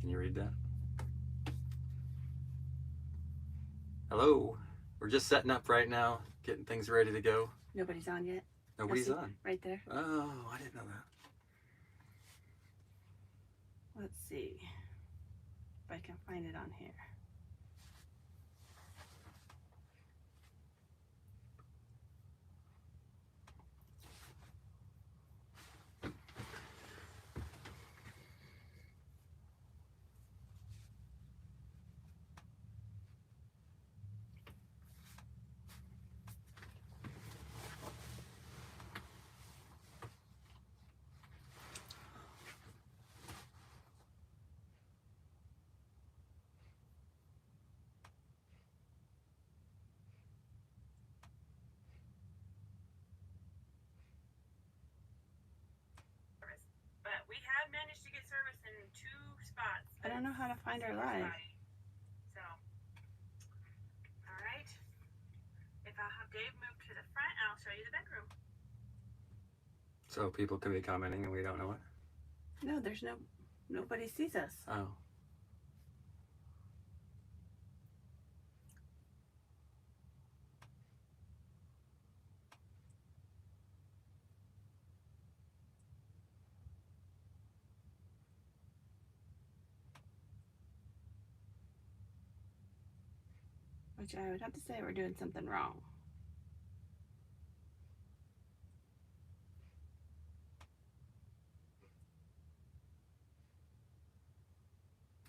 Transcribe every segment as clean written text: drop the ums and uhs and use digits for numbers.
Can you read that? Hello. We're just setting up right now, getting things ready to go. Nobody's on yet. Nobody's on. Right there. Oh, I didn't know that. Let's see if I can find it on here. But we have managed to get service in 2 spots. I don't know how to find our live. So, all right. If I'll have Dave move to the front, I'll show you the bedroom. So people could be commenting and we don't know it? No, there's nobody sees us. Oh. Which I would have to say we're doing something wrong.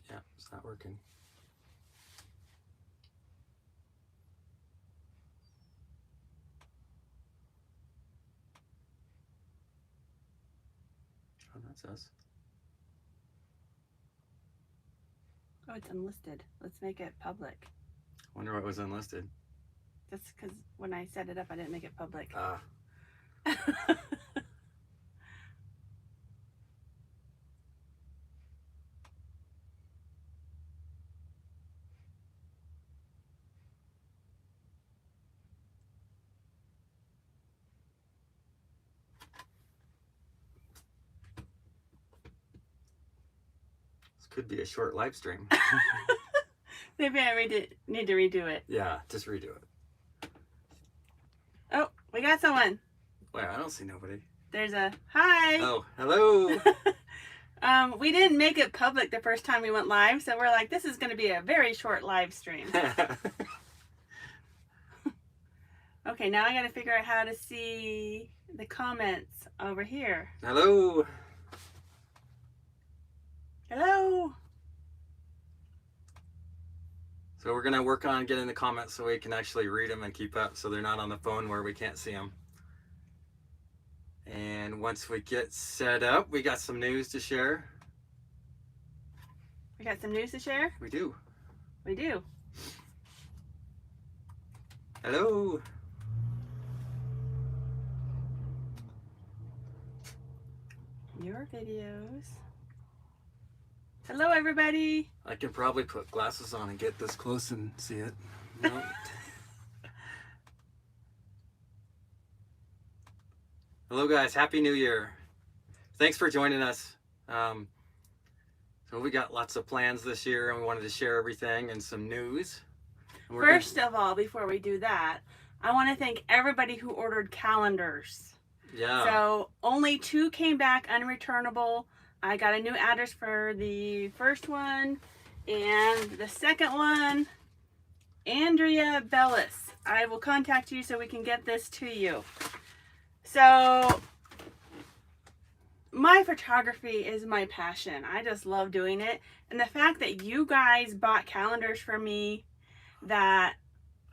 Yeah, it's not working. Oh, that's us. Oh, it's unlisted. Let's make it public. Wonder what was unlisted. That's because when I set it up, I didn't make it public. Ah. This could be a short live stream. Maybe I need to redo it. Yeah, just redo it. Oh, we got someone. Wait, I don't see nobody. There's a hi. Oh, hello. We didn't make it public the first time we went live, so we're like, this is going to be a very short live stream. Okay, now I got to figure out how to see the comments over here. Hello. Hello. So we're going to work on getting the comments so we can actually read them and keep up so they're not on the phone where we can't see them. And once we get set up, we got some news to share. We got some news to share? We do. We do. Hello. Your videos. Hello, everybody. I can probably put glasses on and get this close and see it. No. Hello, guys. Happy New Year. Thanks for joining us. So we got lots of plans this year, and we wanted to share everything and some news. And First of all, before we do that, I want to thank everybody who ordered calendars. Yeah. So only 2 came back unreturnable. I got a new address for the first one and the second one. Andrea Bellis, I will contact you so we can get this to you. So my photography is my passion. I just love doing it. And the fact that you guys bought calendars for me that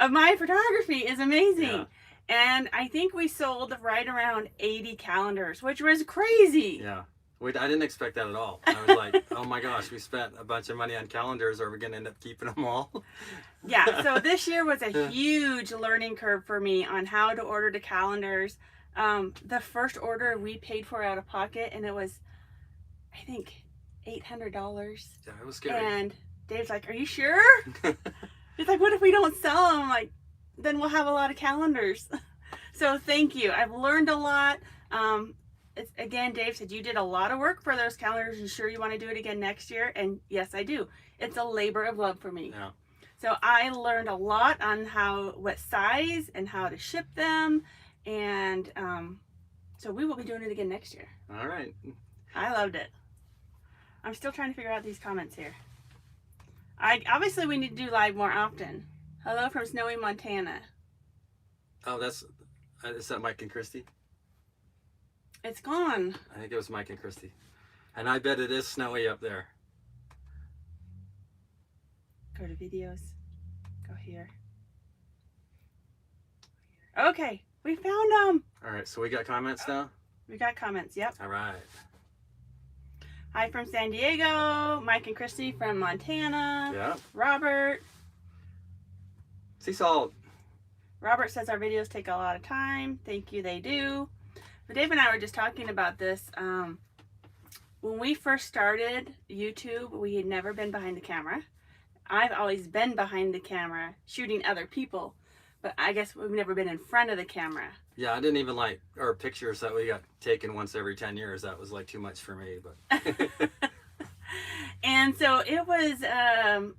of my photography is amazing. Yeah. And I think we sold right around 80 calendars, which was crazy. Yeah. I didn't expect that at all. I was like, oh my gosh, we spent a bunch of money on calendars. Are we going to end up keeping them all? Yeah, so this year was a huge learning curve for me on how to order the calendars. The first order we paid for out of pocket, and it was, I think, $800. Yeah, it was scary. And Dave's like, are you sure? He's like, what if we don't sell them? I'm like, then we'll have a lot of calendars. So thank you. I've learned a lot. it's, again, Dave said you did a lot of work for those calendars. You sure you want to do it again next year? And yes, I do. It's a labor of love for me. Yeah. So I learned a lot on what size and how to ship them. And so we will be doing it again next year. All right. I loved it. I'm still trying to figure out these comments here. Obviously we need to do live more often. Hello from snowy Montana. Oh, is that Mike and Christy? It's gone. I think it was Mike and Christy. And I bet it is snowy up there. Go to videos. Go here. Okay, we found them. All right, so we got comments now? We got comments, yep. All right. Hi from San Diego. Mike and Christy from Montana. Yeah. Robert. Sea salt. Robert says our videos take a lot of time. Thank you, they do. But Dave and I were just talking about this. When we first started YouTube, we had never been behind the camera. I've always been behind the camera shooting other people, but I guess we've never been in front of the camera. Yeah, I didn't even like our pictures that we got taken once every 10 years. That was like too much for me, but And so it was a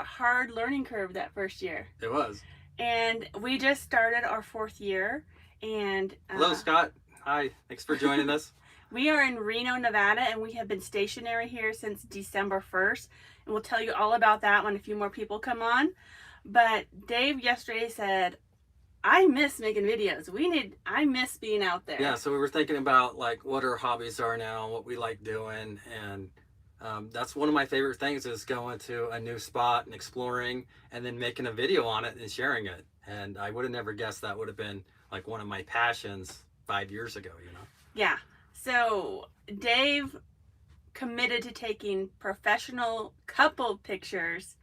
hard learning curve that first year. it was. And we just started our 4th year. And Hello, Scott. Hi. Thanks for joining us. we are in Reno, Nevada, and we have been stationary here since December 1st. And we'll tell you all about that when a few more people come on. But Dave yesterday said, I miss making videos. I miss being out there. Yeah, so we were thinking about like what our hobbies are now, what we like doing, and that's one of my favorite things is going to a new spot and exploring and then making a video on it and sharing it. And I would have never guessed that would have been like one of my passions 5 years ago, you know? Yeah. So Dave committed to taking professional couple pictures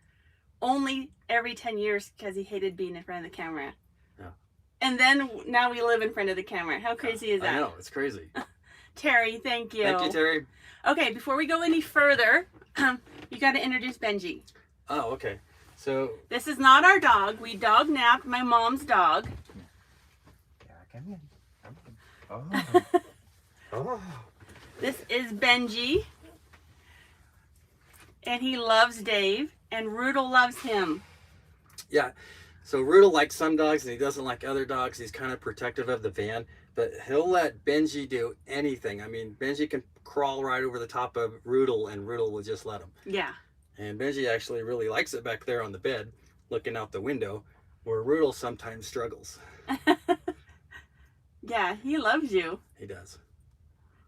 only every 10 years because he hated being in front of the camera. Yeah. And then now we live in front of the camera. How crazy is that? I know, it's crazy. Terry, thank you. Thank you, Terry. Okay, before we go any further, you got to introduce Benji. Oh, okay. So This is not our dog. We dog napped my mom's dog. Yeah, come in. Come in. Oh. Oh. This is Benji. And he loves Dave. And Roodle loves him. yeah, so Roodle likes some dogs and he doesn't like other dogs. He's kind of protective of the van, but he'll let Benji do anything. I mean, Benji can crawl right over the top of Roodle and Roodle will just let him. Yeah. And Benji actually really likes it back there on the bed, looking out the window, where Roodle sometimes struggles. Yeah, he loves you. He does.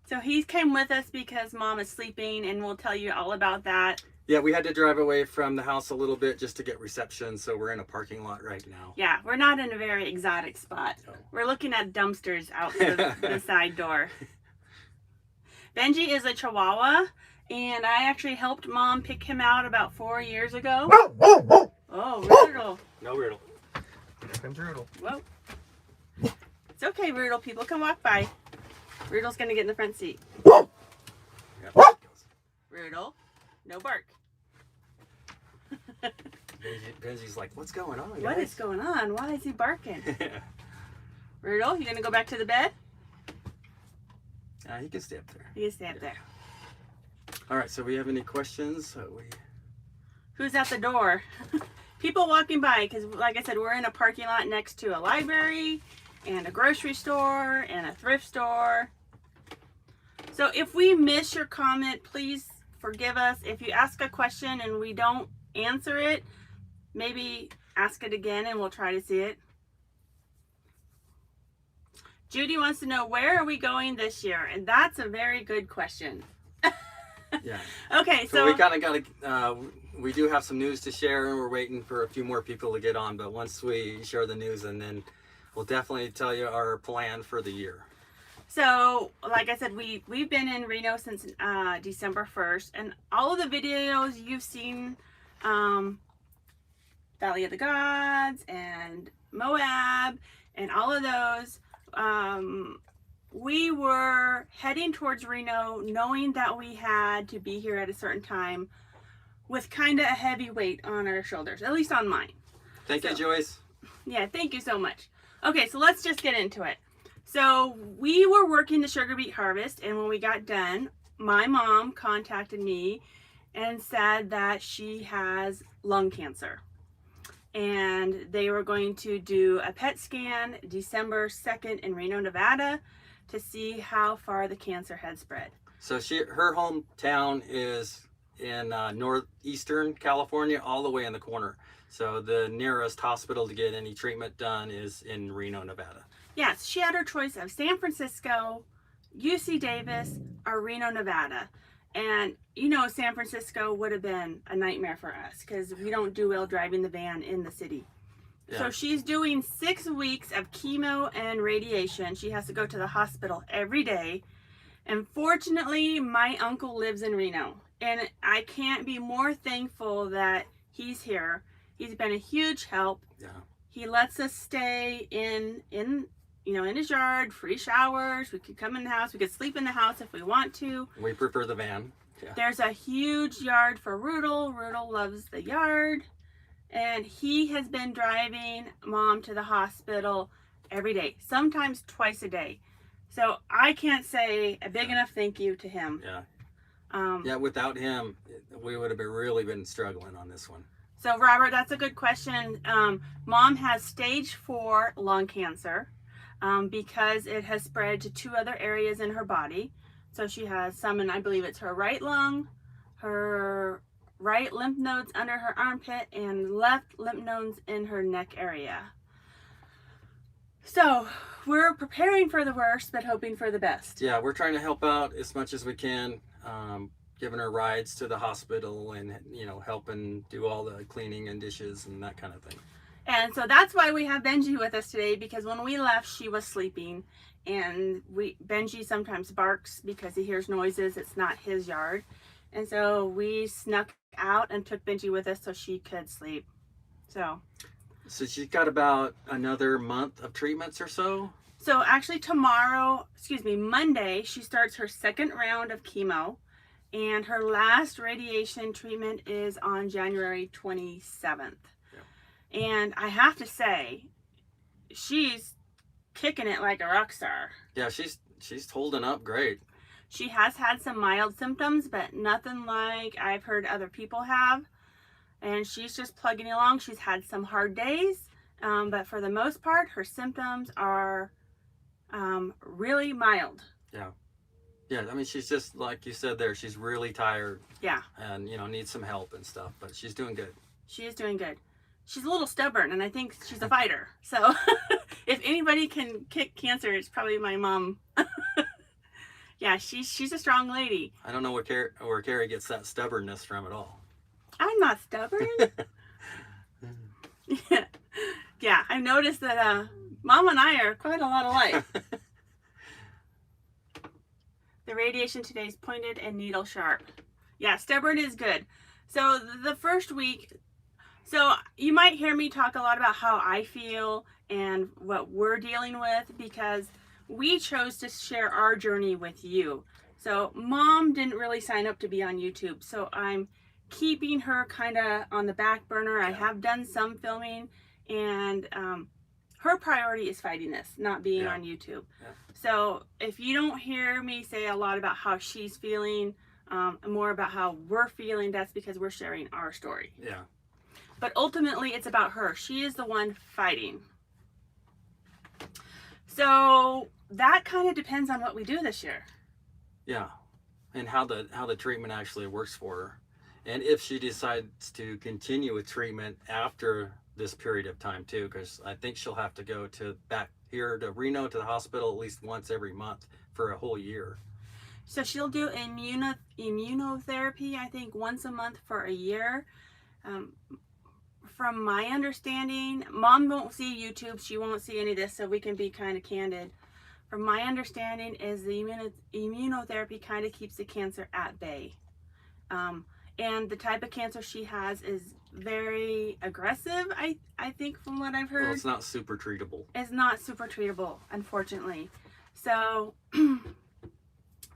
So he came with us because Mom is sleeping, and we'll tell you all about that. Yeah, we had to drive away from the house a little bit just to get reception, so we're in a parking lot right now. Yeah, we're not in a very exotic spot. No. We're looking at dumpsters out the side door. Benji is a Chihuahua, and I actually helped Mom pick him out about 4 years ago. Oh, Roodle. No Roodle. Here comes Roodle. Whoa. It's okay, Roodle. People can walk by. Roodle's going to get in the front seat. Yeah, there he goes. Roodle, no bark. Benji's like, what's going on, guys? What is going on? Why is he barking? Roodle, you going to go back to the bed? He can stay up there. You can stay up there. All right, so we have any questions? Who's at the door? People walking by, because like I said, we're in a parking lot next to a library and a grocery store and a thrift store. So if we miss your comment, please forgive us. If you ask a question and we don't answer it, maybe ask it again and we'll try to see it. Judy wants to know, where are we going this year? And that's a very good question. Yeah. Okay, So we kind of got to, we do have some news to share and we're waiting for a few more people to get on. But once we share the news, and then we'll definitely tell you our plan for the year. So, like I said, we've been in Reno since December 1st. And all of the videos you've seen, Valley of the Gods and Moab and all of those, we were heading towards Reno knowing that we had to be here at a certain time with kind of a heavy weight on our shoulders, at least on mine. Thank you, Joyce. Yeah, thank you so much. Okay, so let's just get into it. So we were working the sugar beet harvest, and when we got done, my mom contacted me and said that she has lung cancer. And they were going to do a PET scan December 2nd in Reno, Nevada to see how far the cancer had spread. So her hometown is in northeastern California, all the way in the corner. So the nearest hospital to get any treatment done is in Reno, Nevada. Yes, she had her choice of San Francisco, UC Davis, or Reno, Nevada. And you know, San Francisco would have been a nightmare for us because we don't do well driving the van in the city. Yeah. So she's doing 6 weeks of chemo and radiation. She has to go to the hospital every day. And fortunately, my uncle lives in Reno. And I can't be more thankful that he's here. He's been a huge help. Yeah. He lets us stay in his yard, free showers. We could come in the house. We could sleep in the house if we want to. We prefer the van. Yeah. There's a huge yard for Roodle. Roodle loves the yard. And he has been driving Mom to the hospital every day, sometimes twice a day. So I can't say a big enough thank you to him. Yeah. Yeah, without him, we would have really been struggling on this one. So Robert, that's a good question. Mom has stage 4 lung cancer. Because it has spread to 2 other areas in her body. So she has some, and I believe it's her right lung, her right lymph nodes under her armpit, and left lymph nodes in her neck area. So we're preparing for the worst, but hoping for the best. Yeah, we're trying to help out as much as we can, giving her rides to the hospital and, helping do all the cleaning and dishes and that kind of thing. And so that's why we have Benji with us today, because when we left, she was sleeping. And Benji sometimes barks because he hears noises. It's not his yard. And so we snuck out and took Benji with us so she could sleep. So she's got about another month of treatments or so? So actually Monday, she starts her 2nd round of chemo. And her last radiation treatment is on January 27th. And I have to say, she's kicking it like a rock star. Yeah, she's holding up great. She has had some mild symptoms, but nothing like I've heard other people have. And she's just plugging along. She's had some hard days, but for the most part, her symptoms are really mild. Yeah. Yeah, I mean, she's just, like you said there, she's really tired. Yeah. And, needs some help and stuff, but she's doing good. She is doing good. She's a little stubborn, and I think she's a fighter. So if anybody can kick cancer, it's probably my mom. Yeah, she's a strong lady. I don't know where Carrie gets that stubbornness from at all. I'm not stubborn. Yeah, I've noticed that Mom and I are quite a lot alike. The radiation today is pointed and needle sharp. Yeah, stubborn is good. So the first week... So you might hear me talk a lot about how I feel and what we're dealing with because we chose to share our journey with you. So Mom didn't really sign up to be on YouTube. So I'm keeping her kind of on the back burner. I have done some filming and her priority is fighting this, not being on YouTube. Yeah. So if you don't hear me say a lot about how she's feeling, more about how we're feeling, that's because we're sharing our story. Yeah. But ultimately, it's about her. She is the one fighting. So that kind of depends on what we do this year. Yeah, and how the treatment actually works for her, and if she decides to continue with treatment after this period of time too, because I think she'll have to go back here to Reno to the hospital at least once every month for a whole year. So she'll do immunotherapy, I think, once a month for a year. From my understanding, Mom won't see YouTube. She won't see any of this, so we can be kind of candid. From my understanding is the immunotherapy kind of keeps the cancer at bay. And the type of cancer she has is very aggressive, I think, from what I've heard. Well, it's not super treatable. It's not super treatable, unfortunately. So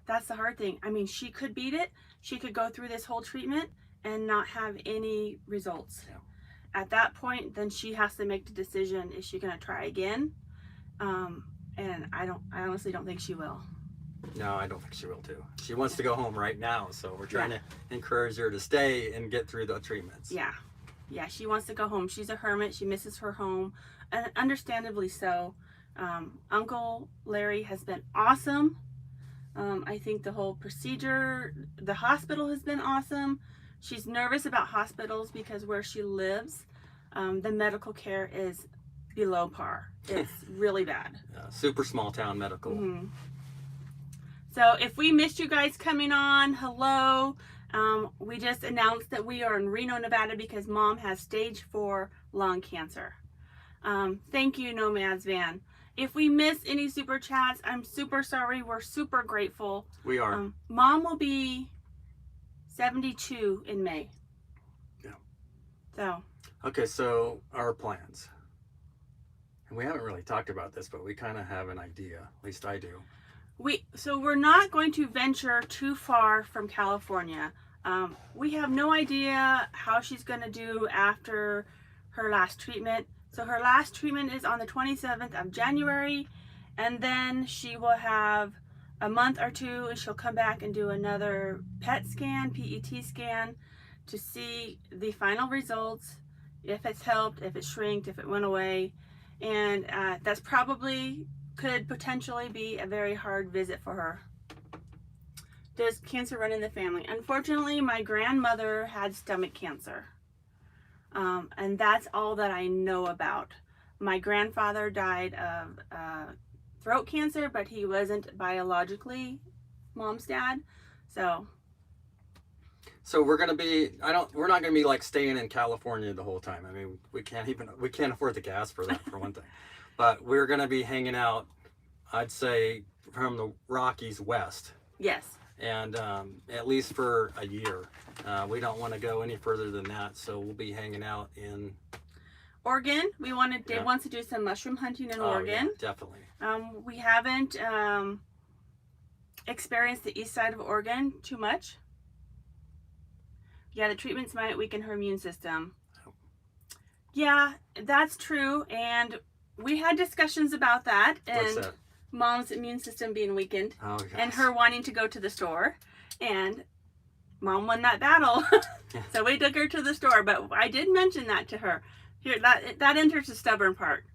that's the hard thing. I mean, she could beat it. She could go through this whole treatment and not have any results. Yeah. At that point, then she has to make the decision, is she going to try again? And I honestly don't think she will. No, I don't think she will too. She wants to go home right now, so we're trying to encourage her to stay and get through the treatments. Yeah. Yeah, she wants to go home. She's a hermit. She misses her home, and understandably so. Uncle Larry has been awesome. I think the whole procedure, the hospital has been awesome. She's nervous about hospitals because where she lives, the medical care is below par. It's really bad. Super small town medical. Mm-hmm. So if we missed you guys coming on, hello. We just announced that we are in Reno, Nevada because Mom has stage 4 lung cancer. Thank you, Nomads Van. If we miss any super chats, I'm super sorry. We're super grateful. We are. Mom will be 72 in May. Yeah. So. Okay, so our plans. And we haven't really talked about this, but we kind of have an idea. At least I do. So we're not going to venture too far from California. We have no idea how she's going to do after her last treatment. So her last treatment is on the 27th of January, and then she will have a month or two, and she'll come back and do another PET scan, PET scan, to see the final results, if it's helped, if it shrinked, if it went away. And that's probably could potentially be a very hard visit for her. Does cancer run in the family? Unfortunately, my grandmother had stomach cancer. And that's all that I know about. My grandfather died of throat cancer, but he wasn't biologically Mom's dad. So we're gonna be. We're not gonna be like staying in California the whole time. I mean, we can't afford the gas for that, for one thing. But we're gonna be hanging out, I'd say, from the Rockies west. Yes. And at least for a year. We don't want to go any further than that, so we'll be hanging out in Oregon. Dave wants to do some mushroom hunting in Oregon. Yeah, definitely. We haven't experienced the east side of Oregon too much. Yeah, the treatments might weaken her immune system. Yeah, that's true, and we had discussions about that. What's that? Mom's immune system being weakened, and yes. her wanting to go to the store, and Mom won that battle. So we took her to the store, but I did mention that to her. Here, that enters the stubborn part.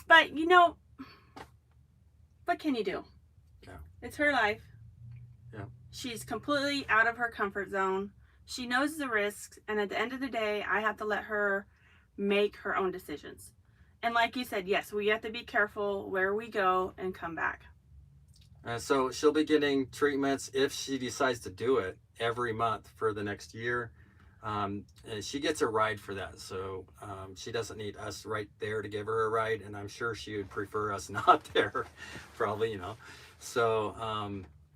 But you know, what can you do? Yeah. It's her life. Yeah. She's completely out of her comfort zone. She knows the risks, and at the end of the day, I have to let her make her own decisions. And like you said, yes, we have to be careful where we go and come back. So she'll be getting treatments, if she decides to do it, every month for the next year. And she gets a ride for that. So she doesn't need us right there to give her a ride. And I'm sure she would prefer us not there, probably, you know. So,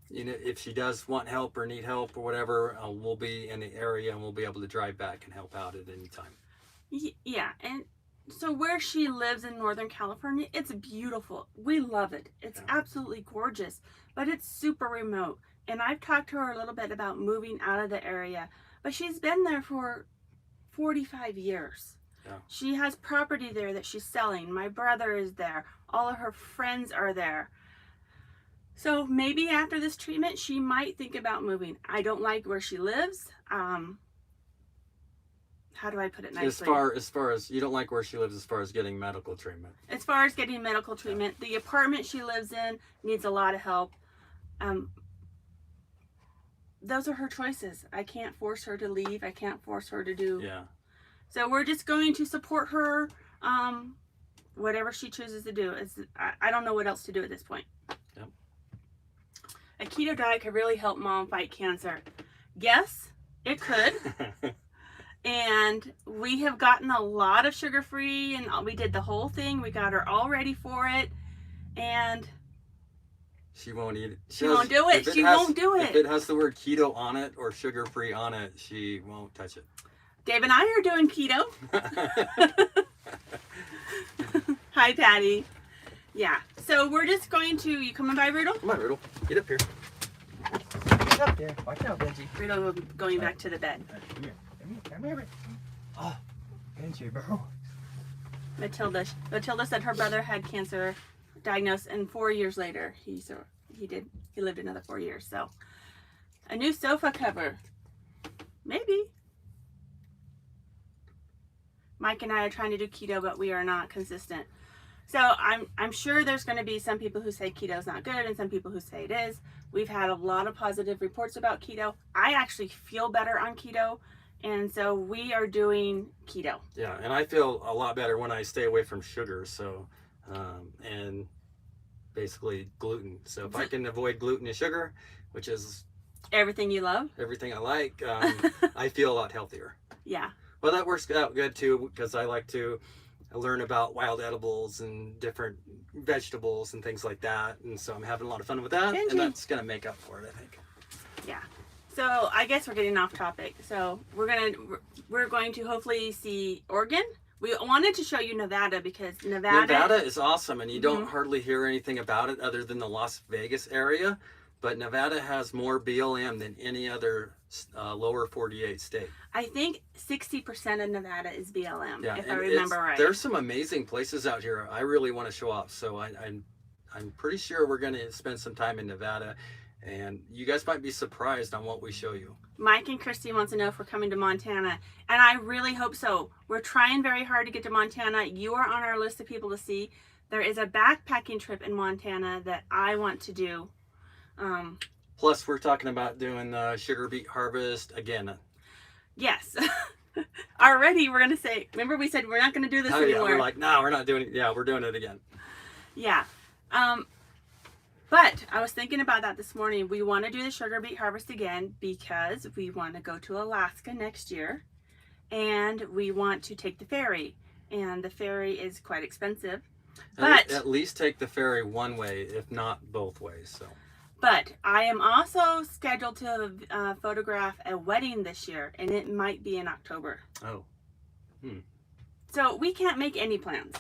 you know, if she does want help or need help or whatever, we'll be in the area and we'll be able to drive back and help out at any time. Yeah, and so where she lives in Northern California, it's beautiful. We love it. It's absolutely gorgeous, but it's super remote. And I've talked to her a little bit about moving out of the area, but she's been there for 45 years. Yeah. She has property there that she's selling. My brother is there. All of her friends are there. So maybe after this treatment, she might think about moving. I don't like where she lives. How do I put it nicely? As far as you don't like where she lives, as far as getting medical treatment. As far as getting medical treatment, the apartment she lives in needs a lot of help. Those are her choices. I can't force her to leave. I can't force her to do. Yeah. So we're just going to support her, whatever she chooses to do. I don't know what else to do at this point. Yep. A keto diet could really help Mom fight cancer. Yes, it could. And we have gotten a lot of sugar-free, and we did the whole thing. We got her all ready for it, and she won't eat it. She won't do it. She won't do it. If it has the word keto on it or sugar-free on it, she won't touch it. Dave and I are doing keto. Hi, Patty. Yeah. So we're just going to. You coming by, Roodle? Come on, Roodle. Get up here. Get up there. Watch out, Benji. Roodle going back to the bed. Come here. Come here. Oh, Benji, bro. Matilda said her brother had cancer diagnosed, and 4 years later, he lived another 4 years. So, a new sofa cover, maybe. Mike and I are trying to do keto, but we are not consistent. So I'm sure there's going to be some people who say keto is not good and some people who say it is. We've had a lot of positive reports about keto. I actually feel better on keto, and so we are doing keto. Yeah, and I feel a lot better when I stay away from sugar. So, and basically gluten. So if I can avoid gluten and sugar, which is Everything you love. everything I like, I feel a lot healthier. Yeah. Well, that works out good too, because I like to learn about wild edibles and different vegetables and things like that. And so I'm having a lot of fun with that. Benji. And that's going to make up for it, I think. Yeah. So I guess we're getting off topic. So we're going to hopefully see Oregon. We wanted to show you Nevada because Nevada is awesome, and you don't hardly hear anything about it other than the Las Vegas area. But Nevada has more BLM than any other lower 48 state. I think 60% of Nevada is BLM, Yeah, if I and remember right. There's some amazing places out here I really want to show off. So I'm pretty sure we're going to spend some time in Nevada, and you guys might be surprised on what we show you. Mike and Christy wants to know if we're coming to Montana, and I really hope so. We're trying very hard to get to Montana. You are on our list of people to see. There is a backpacking trip in Montana that I want to do. Plus, we're talking about doing the sugar beet harvest again. Yes. Already we're going to say, remember we said we're not going to do this anymore. Yeah, we're like, no, we're not doing it. Yeah, we're doing it again. Yeah. But I was thinking about that this morning. We want to do the sugar beet harvest again because we want to go to Alaska next year, and we want to take the ferry, and the ferry is quite expensive. But at least take the ferry one way, if not both ways. So. But I am also scheduled to photograph a wedding this year, and it might be in October. Oh. So we can't make any plans.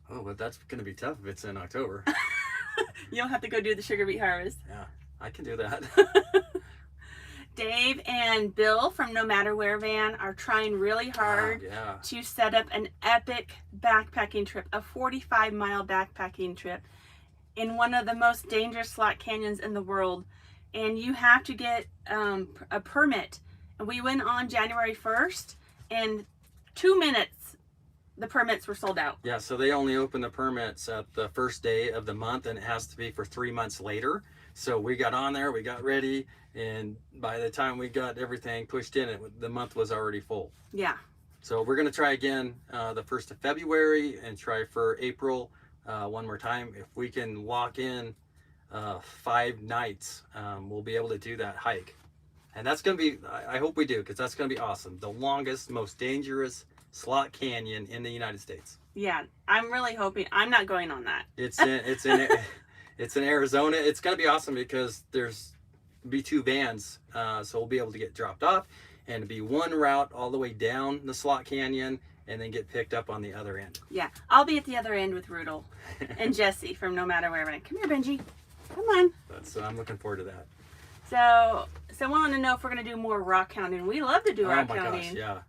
Oh, but that's going to be tough if it's in October. You'll have to go do the sugar beet harvest. Yeah, I can do that. Dave and Bill from No Matter Where Van are trying really hard to set up an epic backpacking trip, a 45-mile backpacking trip in one of the most dangerous slot canyons in the world. And you have to get a permit. And we went on January 1st, and 2 minutes the permits were sold out. Yeah, so they only open the permits at the first day of the month, and it has to be for 3 months later. So we got on there, we got ready, and by the time we got everything pushed in, the month was already full. Yeah. So we're going to try again the 1st of February and try for April one more time. If we can lock in 5 nights, we'll be able to do that hike. And that's going to be, I hope we do, because that's going to be awesome. The longest, most dangerous slot canyon in the United States. Yeah, I'm really hoping. I'm not going on that. It's in Arizona. It's gonna be awesome because there's be 2 vans, so we'll be able to get dropped off, and it'll be one route all the way down the slot canyon, and then get picked up on the other end. Yeah, I'll be at the other end with Roodle and Jesse from No Matter Where. Come here, Benji. Come on. I'm looking forward to that. So someone wanted to know if we're gonna do more rock hounding. We love to do rock hounding. Oh my gosh, yeah.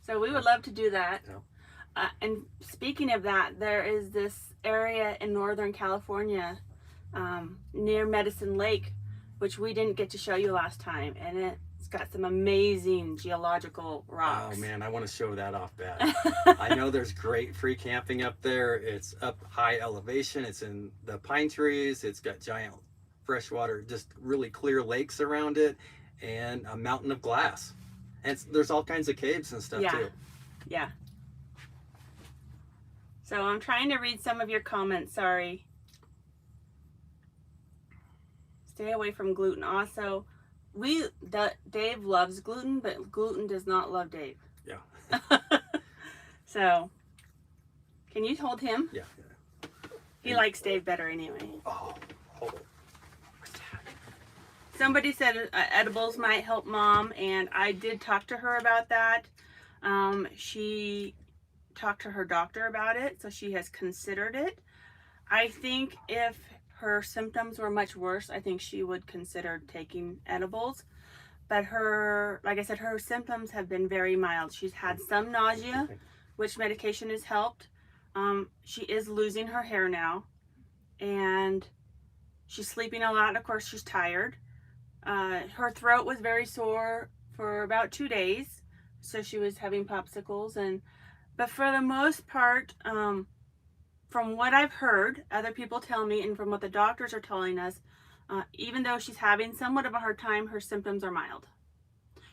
So we would love to do that. Yeah. And speaking of that, there is this area in Northern California near Medicine Lake, which we didn't get to show you last time. And it's got some amazing geological rocks. Oh man, I want to show that off bad. I know there's great free camping up there. It's up high elevation. It's in the pine trees. It's got giant freshwater, just really clear lakes around it, and a mountain of glass. And there's all kinds of caves and stuff too. Yeah. So I'm trying to read some of your comments. Sorry. Stay away from gluten. Also, Dave loves gluten, but gluten does not love Dave. Yeah. So, can you hold him? Yeah. He likes Dave better anyway. Oh, hold on. Somebody said edibles might help Mom, and I did talk to her about that. She talked to her doctor about it, so she has considered it. I think if her symptoms were much worse, I think she would consider taking edibles. But like I said, her symptoms have been very mild. She's had some nausea, which medication has helped. She is losing her hair now. and she's sleeping a lot. Of course, she's tired. Her throat was very sore for about 2 days, so she was having popsicles. But for the most part, from what I've heard, other people tell me, and from what the doctors are telling us, even though she's having somewhat of a hard time, her symptoms are mild.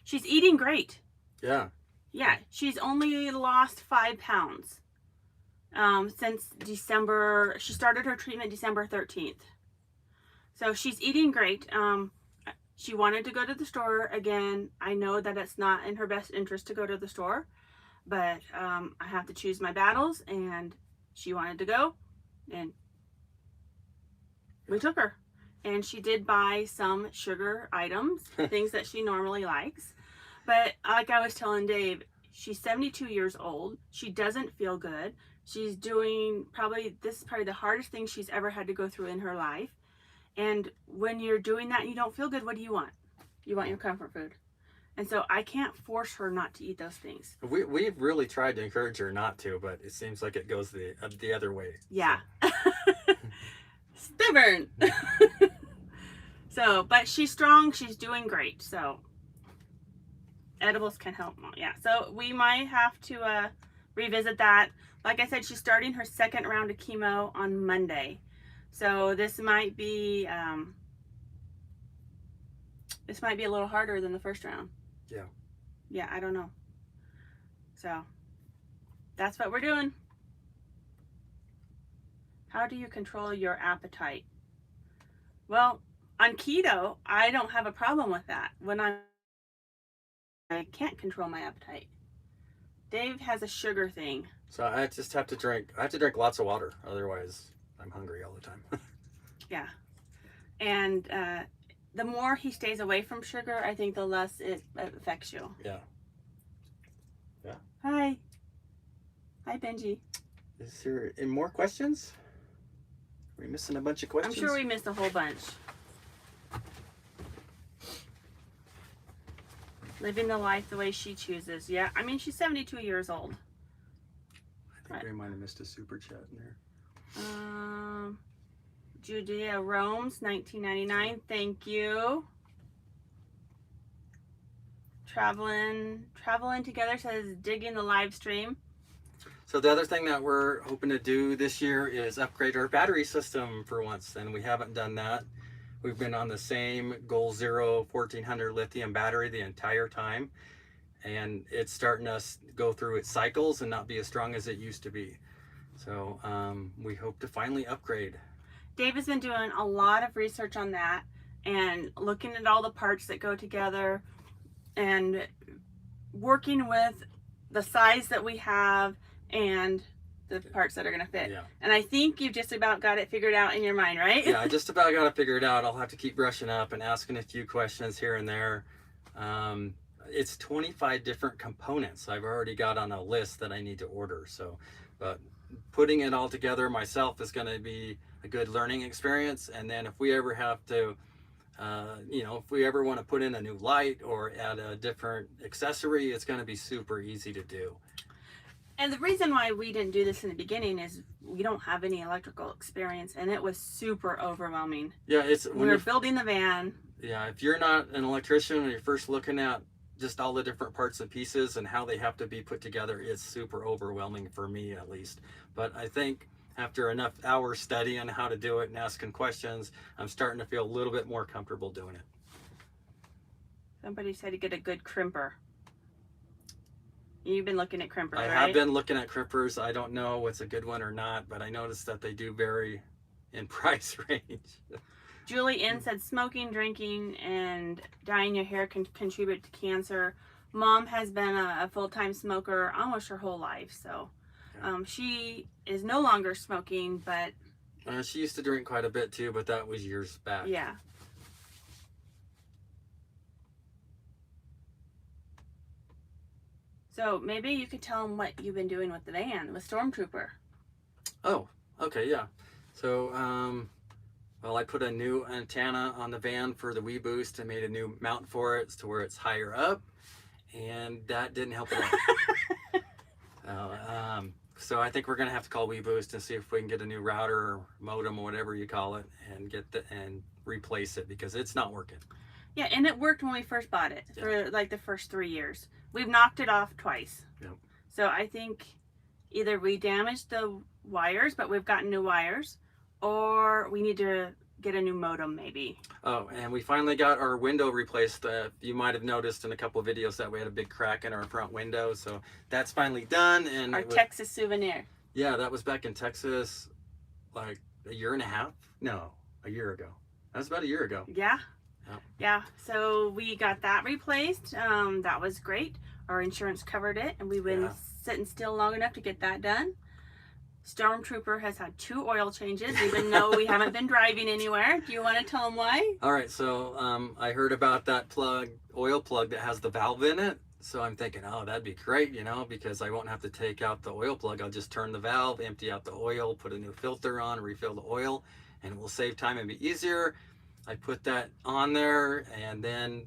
She's eating great. Yeah. Yeah, she's only lost 5 pounds since December. She started her treatment December 13th. So she's eating great. She wanted to go to the store again. I know that it's not in her best interest to go to the store, but I have to choose my battles, and she wanted to go, and we took her. And she did buy some sugar items, things that she normally likes. But like I was telling Dave, she's 72 years old. She doesn't feel good. She's doing this is probably the hardest thing she's ever had to go through in her life. And when you're doing that and you don't feel good, what do you want? You want your comfort food. And so I can't force her not to eat those things. We've really tried to encourage her not to, but it seems like it goes the other way. Yeah. So. Stubborn. So, but she's strong. She's doing great. So edibles can help. Yeah. So we might have to revisit that. Like I said, she's starting her second round of chemo on Monday. So this might be a little harder than the first round. Yeah. Yeah, I don't know. So that's what we're doing. How do you control your appetite? Well, on keto, I don't have a problem with that. When I can't control my appetite. Dave has a sugar thing. So I just have to drink lots of water. Otherwise, I'm hungry all the time. Yeah. And the more he stays away from sugar, I think the less it affects you. Yeah. Yeah. Hi. Hi, Benji. Is there any more questions? Are we missing a bunch of questions? I'm sure we missed a whole bunch. Living the life the way she chooses. Yeah, I mean, she's 72 years old. I think we might have missed a super chat in there. Judea Rome's 1999. Thank you. Traveling Together says digging the live stream. So the other thing that we're hoping to do this year is upgrade our battery system for once, and we haven't done that. We've been on the same Goal Zero 1400 lithium battery the entire time, and it's starting to go through its cycles and not be as strong as it used to be. So we hope to finally upgrade. Dave has been doing a lot of research on that and looking at all the parts that go together and working with the size that we have and the parts that are going to fit. Yeah. And I think you've just about got it figured out in your mind, right? Yeah, I just about got it figured out. I'll have to keep brushing up and asking a few questions here and there. It's 25 different components I've already got on a list that I need to order. So, but putting it all together myself is going to be a good learning experience. And then if we ever have to, if we ever want to put in a new light or add a different accessory, it's going to be super easy to do. And the reason why we didn't do this in the beginning is we don't have any electrical experience, and it was super overwhelming. Yeah, we were building the van. Yeah, if you're not an electrician and you're first looking at just all the different parts and pieces and how they have to be put together, it's super overwhelming for me at least. But I think after enough hours studying how to do it and asking questions, I'm starting to feel a little bit more comfortable doing it. Somebody said to get a good crimper. You've been looking at crimpers, right? I have been looking at crimpers. I don't know what's a good one or not, but I noticed that they do vary in price range. Julie N said smoking, drinking, and dyeing your hair can contribute to cancer. Mom has been a full-time smoker almost her whole life, so she is no longer smoking, but... she used to drink quite a bit too, but that was years back. Yeah. So maybe you could tell them what you've been doing with the van, with Stormtrooper. Oh, okay, yeah. So, well, I put a new antenna on the van for the Wii Boost and made a new mount for it to where it's higher up, and that didn't help at all. So I think we're gonna have to call WeBoost and see if we can get a new router or modem or whatever you call it, and and replace it because it's not working. Yeah, and it worked when we first bought it for like the first 3 years. We've knocked it off twice. Yep. So I think either we damaged the wires, but we've gotten new wires, or we need to get a new modem maybe. Oh, and we finally got our window replaced. You might have noticed in a couple of videos that we had a big crack in our front window, so that's finally done. And Our Texas souvenir. Yeah, that was back in Texas like a year and a half. No, a year ago. That was about a year ago. Yeah. Yeah. Yeah. So we got that replaced. That was great. Our insurance covered it, and we've been sitting still long enough to get that done. Stormtrooper has had 2 oil changes, even though we haven't been driving anywhere. Do you want to tell them why? All right, so I heard about that oil plug that has the valve in it. So I'm thinking, oh, that'd be great, you know, because I won't have to take out the oil plug. I'll just turn the valve, empty out the oil, put a new filter on, refill the oil, and it will save time and be easier. I put that on there, and then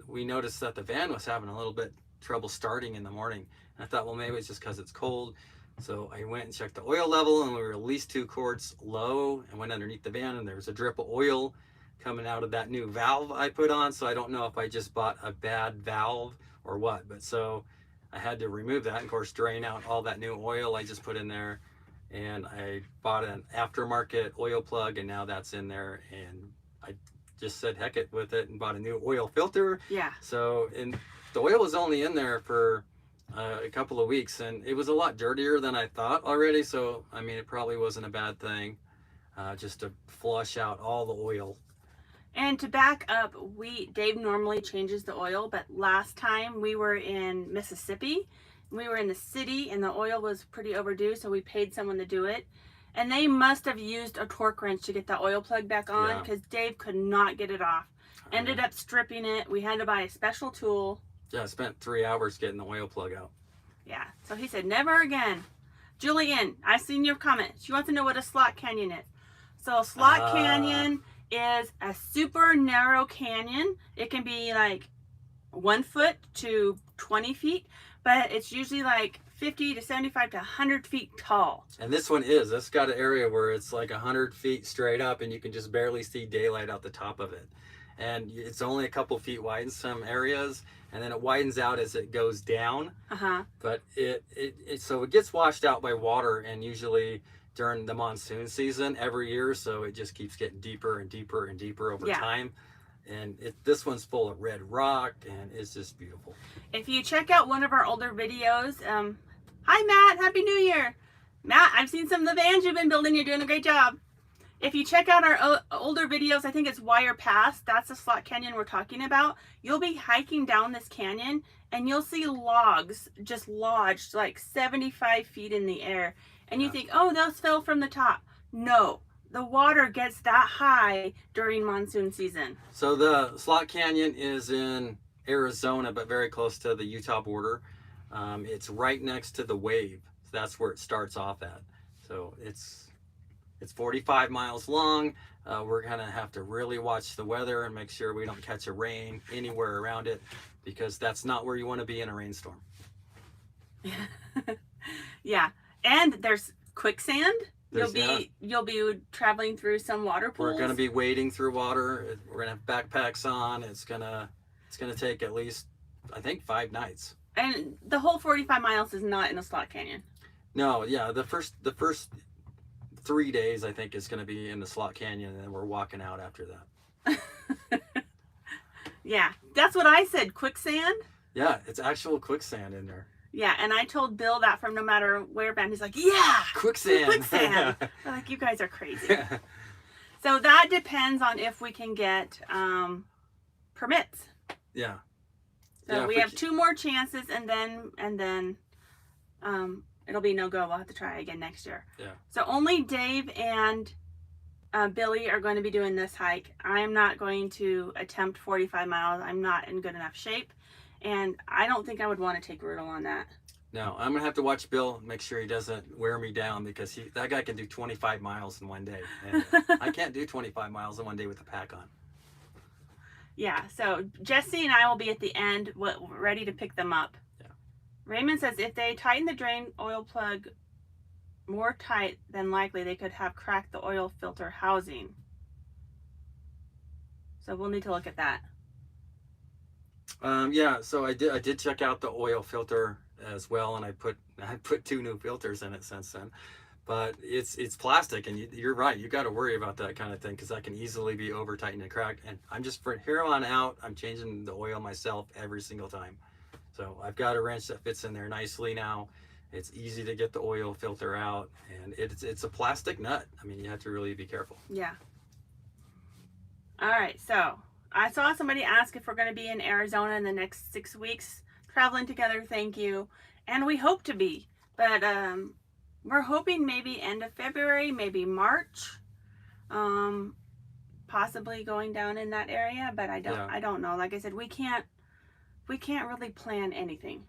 we noticed that the van was having a little bit trouble starting in the morning. And I thought, well, maybe it's just because it's cold. So I went and checked the oil level, and we were at least 2 quarts low, and went underneath the van, and there was a drip of oil coming out of that new valve I put on. So I don't know if I just bought a bad valve or what, but so I had to remove that and of course drain out all that new oil I just put in there, and I bought an aftermarket oil plug, and now that's in there, and I just said heck it with it and bought a new oil filter. Yeah. So the oil was only in there for a couple of weeks, and it was a lot dirtier than I thought already, so I mean it probably wasn't a bad thing, just to flush out all the oil. And to back up, Dave normally changes the oil, but last time we were in Mississippi, we were in the city, and the oil was pretty overdue, so we paid someone to do it. And they must have used a torque wrench to get the oil plug back on, because Dave could not get it off. Ended up stripping it. We had to buy a special tool. Yeah, I spent 3 hours getting the oil plug out. Yeah, so he said, never again. Julian, I've seen your comment. She wants to know what a slot canyon is. So a slot canyon is a super narrow canyon. It can be like 1 foot to 20 feet, but it's usually like 50 to 75 to 100 feet tall. And this one it's got an area where it's like 100 feet straight up, and you can just barely see daylight out the top of it. And it's only a couple feet wide in some areas, and then it widens out as it goes down. But so it gets washed out by water, and usually during the monsoon season every year, so it just keeps getting deeper and deeper and deeper over time. And this one's full of red rock, and it's just beautiful. If you check out one of our older videos, hi Matt, Happy New Year. Matt, I've seen some of the vans you've been building. You're doing a great job. If you check out our older videos, I think it's Wire Pass, that's the slot canyon we're talking about. You'll be hiking down this canyon, and you'll see logs just lodged like 75 feet in the air. And you think, oh, those fell from the top. No, the water gets that high during monsoon season. So the slot canyon is in Arizona, but very close to the Utah border. It's right next to the wave. So that's where it starts off at. So it's 45 miles long. We're gonna have to really watch the weather and make sure we don't catch a rain anywhere around it, because that's not where you want to be in a rainstorm. Yeah. And there's quicksand. You'll be traveling through some water pools. We're going to be wading through water. We're going to have backpacks on. It's going to take at least, I think, 5 nights. And the whole 45 miles is not in a slot canyon. No, yeah, the first 3 days I think is going to be in the slot canyon, and then we're walking out after that. Yeah, that's what I said. Quicksand. Yeah, it's actual quicksand in there. Yeah, and I told Bill that from No Matter Where Band. He's like, yeah, quicksand. Quicksand. We're like, you guys are crazy. So that depends on if we can get permits. Yeah. So we have 2 more chances, and then it'll be no go. We'll have to try again next year. Yeah. So only Dave and Billy are going to be doing this hike. I'm not going to attempt 45 miles. I'm not in good enough shape. And I don't think I would want to take Roodle on that. No, I'm gonna have to watch Bill and make sure he doesn't wear me down, because that guy can do 25 miles in one day, and I can't do 25 miles in one day with a pack on. Yeah, so Jesse and I will be at the end, ready to pick them up. Yeah. Raymond says if they tighten the drain oil plug more tight than likely they could have cracked the oil filter housing. So we'll need to look at that. Yeah, so I did check out the oil filter as well, and I put 2 new filters in it since then. But it's plastic, and you're right. You got to worry about that kind of thing because that can easily be over tightened and cracked. And I'm just, from here on out, I'm changing the oil myself every single time. So I've got a wrench that fits in there nicely now. It's easy to get the oil filter out, and it's a plastic nut. I mean, you have to really be careful. Yeah. All right, so I saw somebody ask if we're going to be in Arizona in the next 6 weeks, traveling together. Thank you. And we hope to be, but we're hoping maybe end of February, maybe March, possibly going down in that area, but I don't know. Like I said, we can't really plan anything.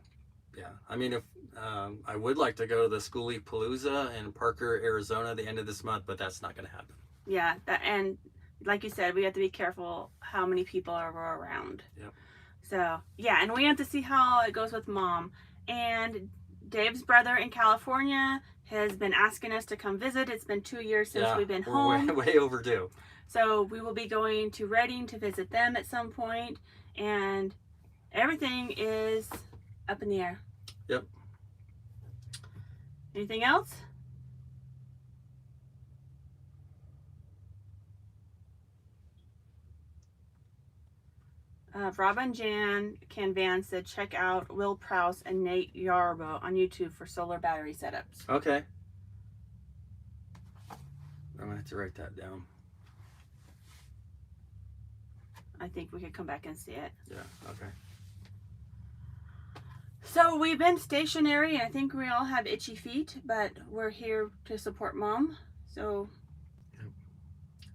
Yeah, I mean, if I would like to go to the Schoolie Palooza in Parker, Arizona, the end of this month, but that's not going to happen. Yeah, and like you said, we have to be careful how many people are around. Yep. So yeah, and we have to see how it goes with Mom. And Dave's brother in California has been asking us to come visit. It's been 2 years since we've been home. Way overdue. So we will be going to Redding to visit them at some point, and everything is up in the air. Yep. Anything else? Rob and Jan Canvan said check out Will Prowse and Nate Yarbo on YouTube for solar battery setups. Okay. I'm gonna have to write that down. I think we could come back and see it. Yeah, okay. So we've been stationary. I think we all have itchy feet, but we're here to support Mom. So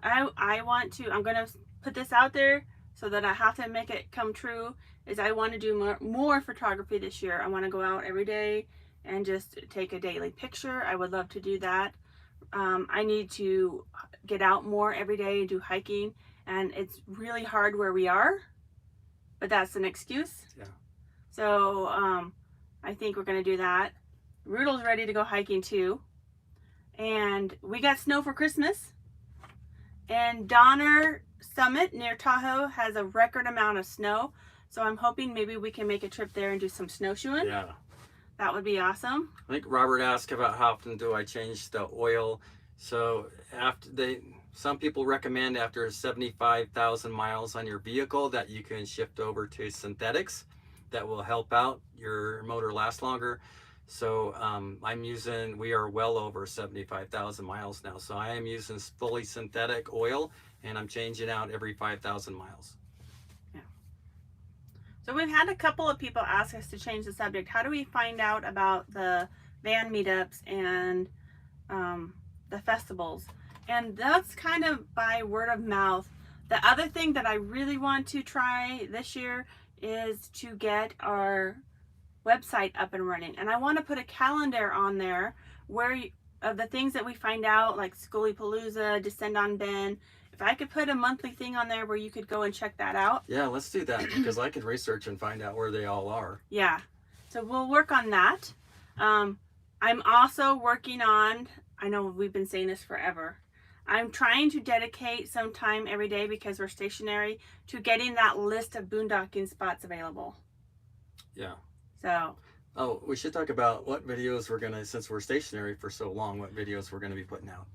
I want to, I'm gonna put this out there so that I have to make it come true, is I want to do more photography this year. I want to go out every day and just take a daily picture. I would love to do that. I need to get out more every day and do hiking, and it's really hard where we are, but that's an excuse. Yeah. So I think we're going to do that. Roodle's ready to go hiking too. And we got snow for Christmas. And Donner Summit near Tahoe has a record amount of snow. So I'm hoping maybe we can make a trip there and do some snowshoeing. Yeah. That would be awesome. I think Robert asked about how often do I change the oil. So some people recommend after 75,000 miles on your vehicle that you can shift over to synthetics. That will help out your motor last longer. So we are well over 75,000 miles now. So I am using fully synthetic oil, and I'm changing out every 5,000 miles. Yeah. So we've had a couple of people ask us to change the subject. How do we find out about the van meetups and the festivals? And that's kind of by word of mouth. The other thing that I really want to try this year is to get our website up and running, and I want to put a calendar on there where of the things that we find out, like Schoolie Palooza, Descend on Ben. If I could put a monthly thing on there where you could go and check that out. Yeah, let's do that, because I could research and find out where they all are. Yeah, so we'll work on that. I'm also working on, I know we've been saying this forever, I'm trying to dedicate some time every day, because we're stationary, to getting that list of boondocking spots available. Yeah. So. Oh, we should talk about what videos we're gonna, since we're stationary for so long, what videos we're gonna be putting out.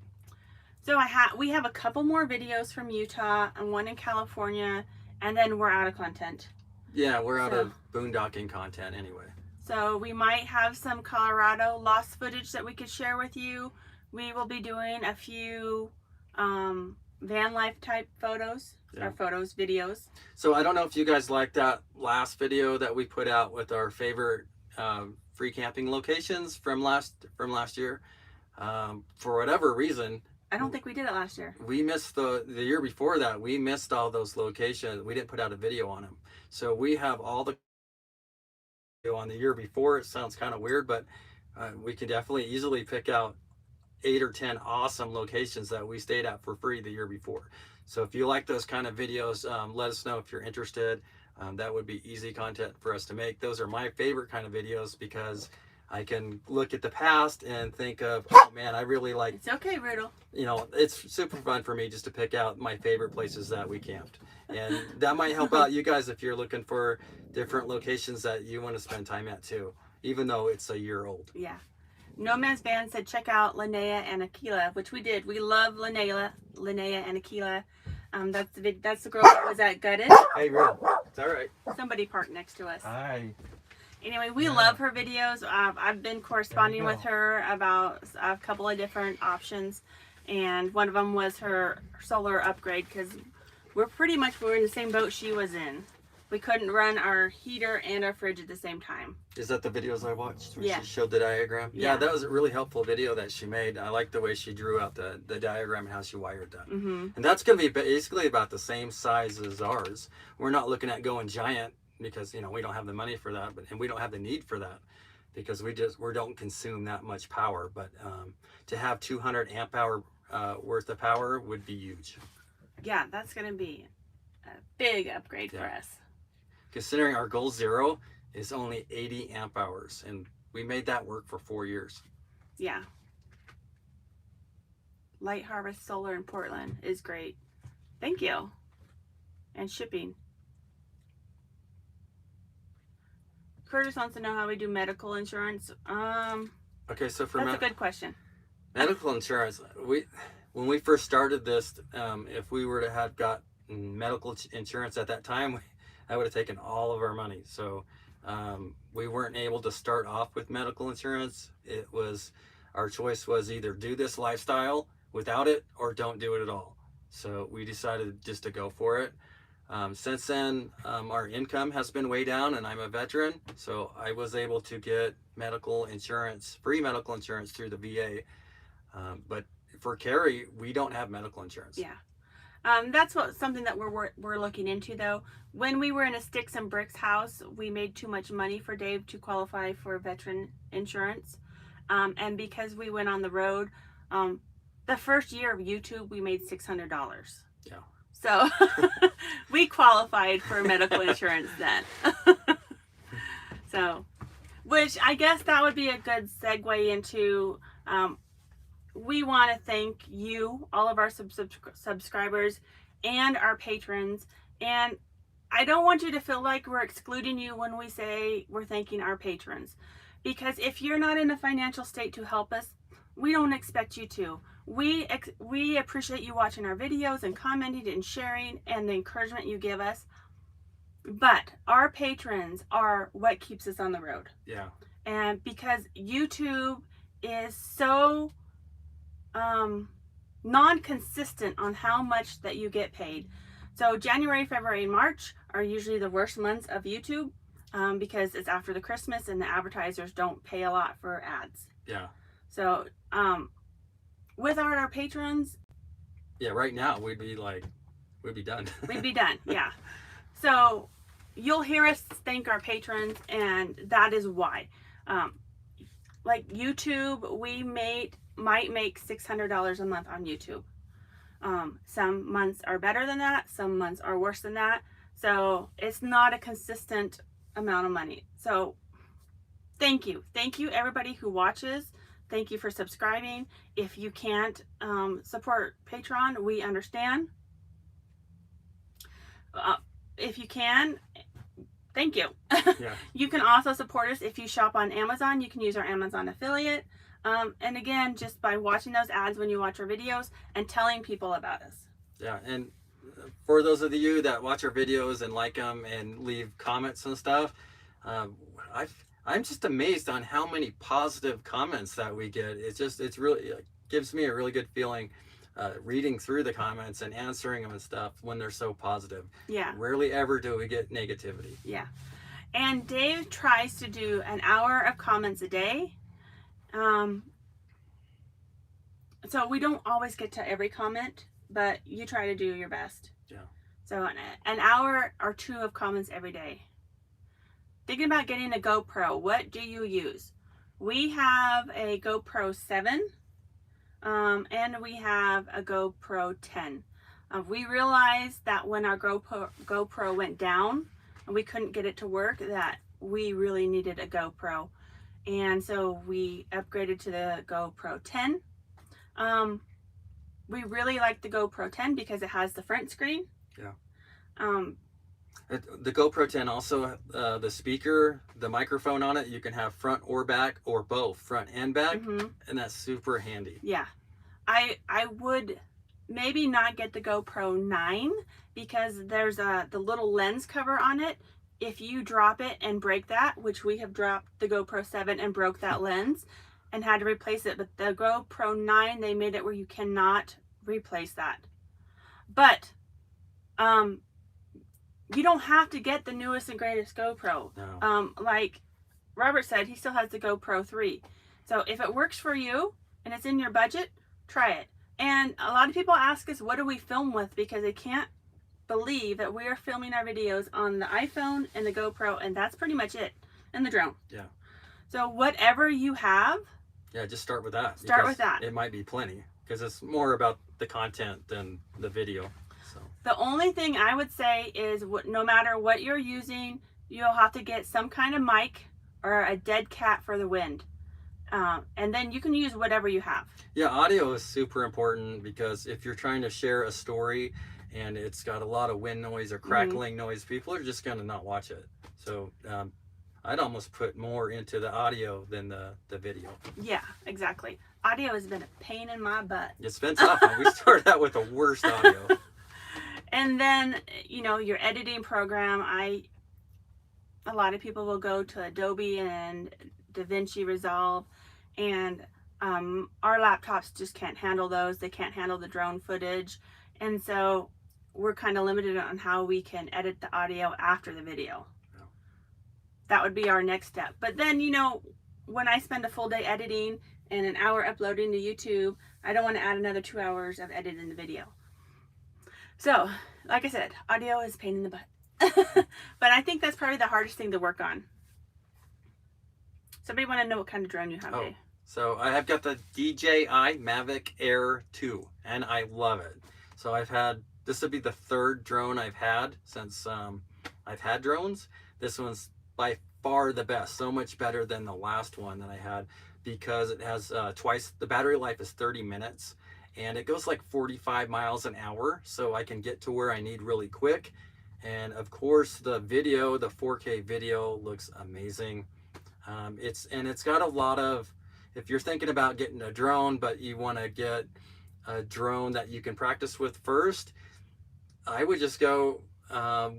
So we have a couple more videos from Utah and one in California, and then we're out of content. Yeah, we're out of boondocking content anyway. So we might have some Colorado lost footage that we could share with you. We will be doing a few van life type photos, videos. So I don't know if you guys liked that last video that we put out with our favorite free camping locations from last year. For whatever reason, I don't think we did it last year. We missed the year before that. We missed all those locations. We didn't put out a video on them. So we have all the video on the year before. It sounds kind of weird, but we can definitely easily pick out 8 or 10 awesome locations that we stayed at for free the year before. So if you like those kind of videos, let us know if you're interested. That would be easy content for us to make. Those are my favorite kind of videos, because I can look at the past and think of, oh man, I really like, It's okay, Roodle. you know, it's super fun for me just to pick out my favorite places that we camped. And that might help out you guys if you're looking for different locations that you want to spend time at too, even though it's a year old. Yeah. No Man's Band said check out Linnea and Aquila, which we did. We love Linnea and Aquila. That's the girl that was at Gutted. Hey, Roodle, it's all right. Somebody parked next to us. Hi. Anyway, we love her videos. I've been corresponding with her about a couple of different options, and one of them was her solar upgrade, because we're in the same boat she was in. We couldn't run our heater and our fridge at the same time. Is that the videos I watched where Yeah. she showed the diagram? Yeah. That was a really helpful video that she made. I like the way she drew out the diagram and how she wired that. Mm-hmm. And that's going to be basically about the same size as ours. We're not looking at going giant because, you know, we don't have the money for that, and we don't have the need for that because we don't consume that much power. But to have 200 amp hour worth of power would be huge. Yeah, that's going to be a big upgrade for us. Considering our goal 0 is only 80 amp hours, and we made that work for 4 years. Yeah. Light Harvest Solar in Portland is great. Thank you. And shipping. Curtis wants to know how we do medical insurance. Okay, so for That's a good question. medical insurance, when we first started this, if we were to have got medical insurance at that time, that would have taken all of our money. So we weren't able to start off with medical insurance. Our choice was either do this lifestyle without it or don't do it at all. So we decided just to go for it. Since then, our income has been way down, and I'm a veteran, so I was able to get medical insurance, free medical insurance through the VA. But for Carrie, we don't have medical insurance. Yeah. That's something that we're looking into, though. When we were in a sticks and bricks house, we made too much money for Dave to qualify for veteran insurance. And because we went on the road, the first year of YouTube, we made $600. Yeah. So we qualified for medical insurance then. So, which I guess that would be a good segue into, we want to thank you, all of our subscribers and our patrons. And I don't want you to feel like we're excluding you when we say we're thanking our patrons. Because if you're not in a financial state to help us, we don't expect you to. We appreciate you watching our videos and commenting and sharing and the encouragement you give us. But our patrons are what keeps us on the road. Yeah. And because YouTube is so non-consistent on how much that you get paid. So January, February, and March are usually the worst months of YouTube because it's after the Christmas and the advertisers don't pay a lot for ads. Yeah. So without our patrons, Yeah, right now we'd be done. we'd be done. Yeah. So you'll hear us thank our patrons, and that is why. Like YouTube, we might make $600 a month on YouTube. Some months are better than that. Some months are worse than that. So it's not a consistent amount of money. So thank you. Thank you everybody who watches. Thank you for subscribing. If you can't support Patreon, we understand. If you can, thank you. Yeah. You can also support us if you shop on Amazon. You can use our Amazon affiliate. And again, just by watching those ads when you watch our videos and telling people about us. Yeah, and for those of you that watch our videos and like them and leave comments and stuff, I'm just amazed on how many positive comments that we get. It's really, it gives me a really good feeling reading through the comments and answering them and stuff when they're so positive. Yeah. Rarely ever do we get negativity. Yeah. And Dave tries to do an hour of comments a day. So we don't always get to every comment, but you try to do your best. Yeah. So an hour or two of comments every day. Thinking about getting a GoPro, what do you use? We have a GoPro 7 and we have a GoPro 10. We realized that when our GoPro went down and we couldn't get it to work, that we really needed a GoPro. and so we upgraded to the GoPro 10. We really like the GoPro 10 because it has the front screen. Yeah. Um, The GoPro 10 also, the speaker, the microphone on it, you can have front or back or both, front and back, and that's super handy. Yeah. I would maybe not get the GoPro 9 because there's the little lens cover on it. If you drop it and break that, which we have dropped the GoPro 7 and broke that lens and had to replace it, but the GoPro 9, they made it where you cannot replace that. But you don't have to get the newest and greatest GoPro. No. Like Robert said, he still has the GoPro 3. So if it works for you and it's in your budget, try it. And a lot of people ask us, what do we film with? Because they can't believe that we are filming our videos on the iPhone and the GoPro, and that's pretty much it. And the drone. Yeah. So whatever you have. Yeah, just start with that. Start with that. It might be plenty because it's more about the content than the video. So. The only thing I would say is no matter what you're using, you'll have to get some kind of mic or a dead cat for the wind. And then you can use whatever you have. Yeah, audio is super important because if you're trying to share a story and it's got a lot of wind noise or crackling noise, people are just going to not watch it. So I'd almost put more into the audio than the video. Yeah, exactly. Audio has been a pain in my butt. It's been tough. We started out with the worst audio. And then, you know, your editing program, a lot of people will go to Adobe and DaVinci Resolve, and our laptops just can't handle those. They can't handle the drone footage. And so we're kind of limited on how we can edit the audio after the video. Yeah. That would be our next step. But then, you know, when I spend a full day editing and an hour uploading to YouTube, I don't want to add another 2 hours of editing the video. So, like I said, audio is a pain in the butt. But I think that's probably the hardest thing to work on. Somebody want to know what kind of drone you have, Dave? So I have got the DJI Mavic Air 2, and I love it. So this will be the third drone I've had since I've had drones. This one's by far the best, so much better than the last one that I had because it has the battery life is 30 minutes and it goes like 45 miles an hour, so I can get to where I need really quick. And of course the video, the 4K video looks amazing. It's got a lot of, if you're thinking about getting a drone but you want to get a drone that you can practice with first, I would just go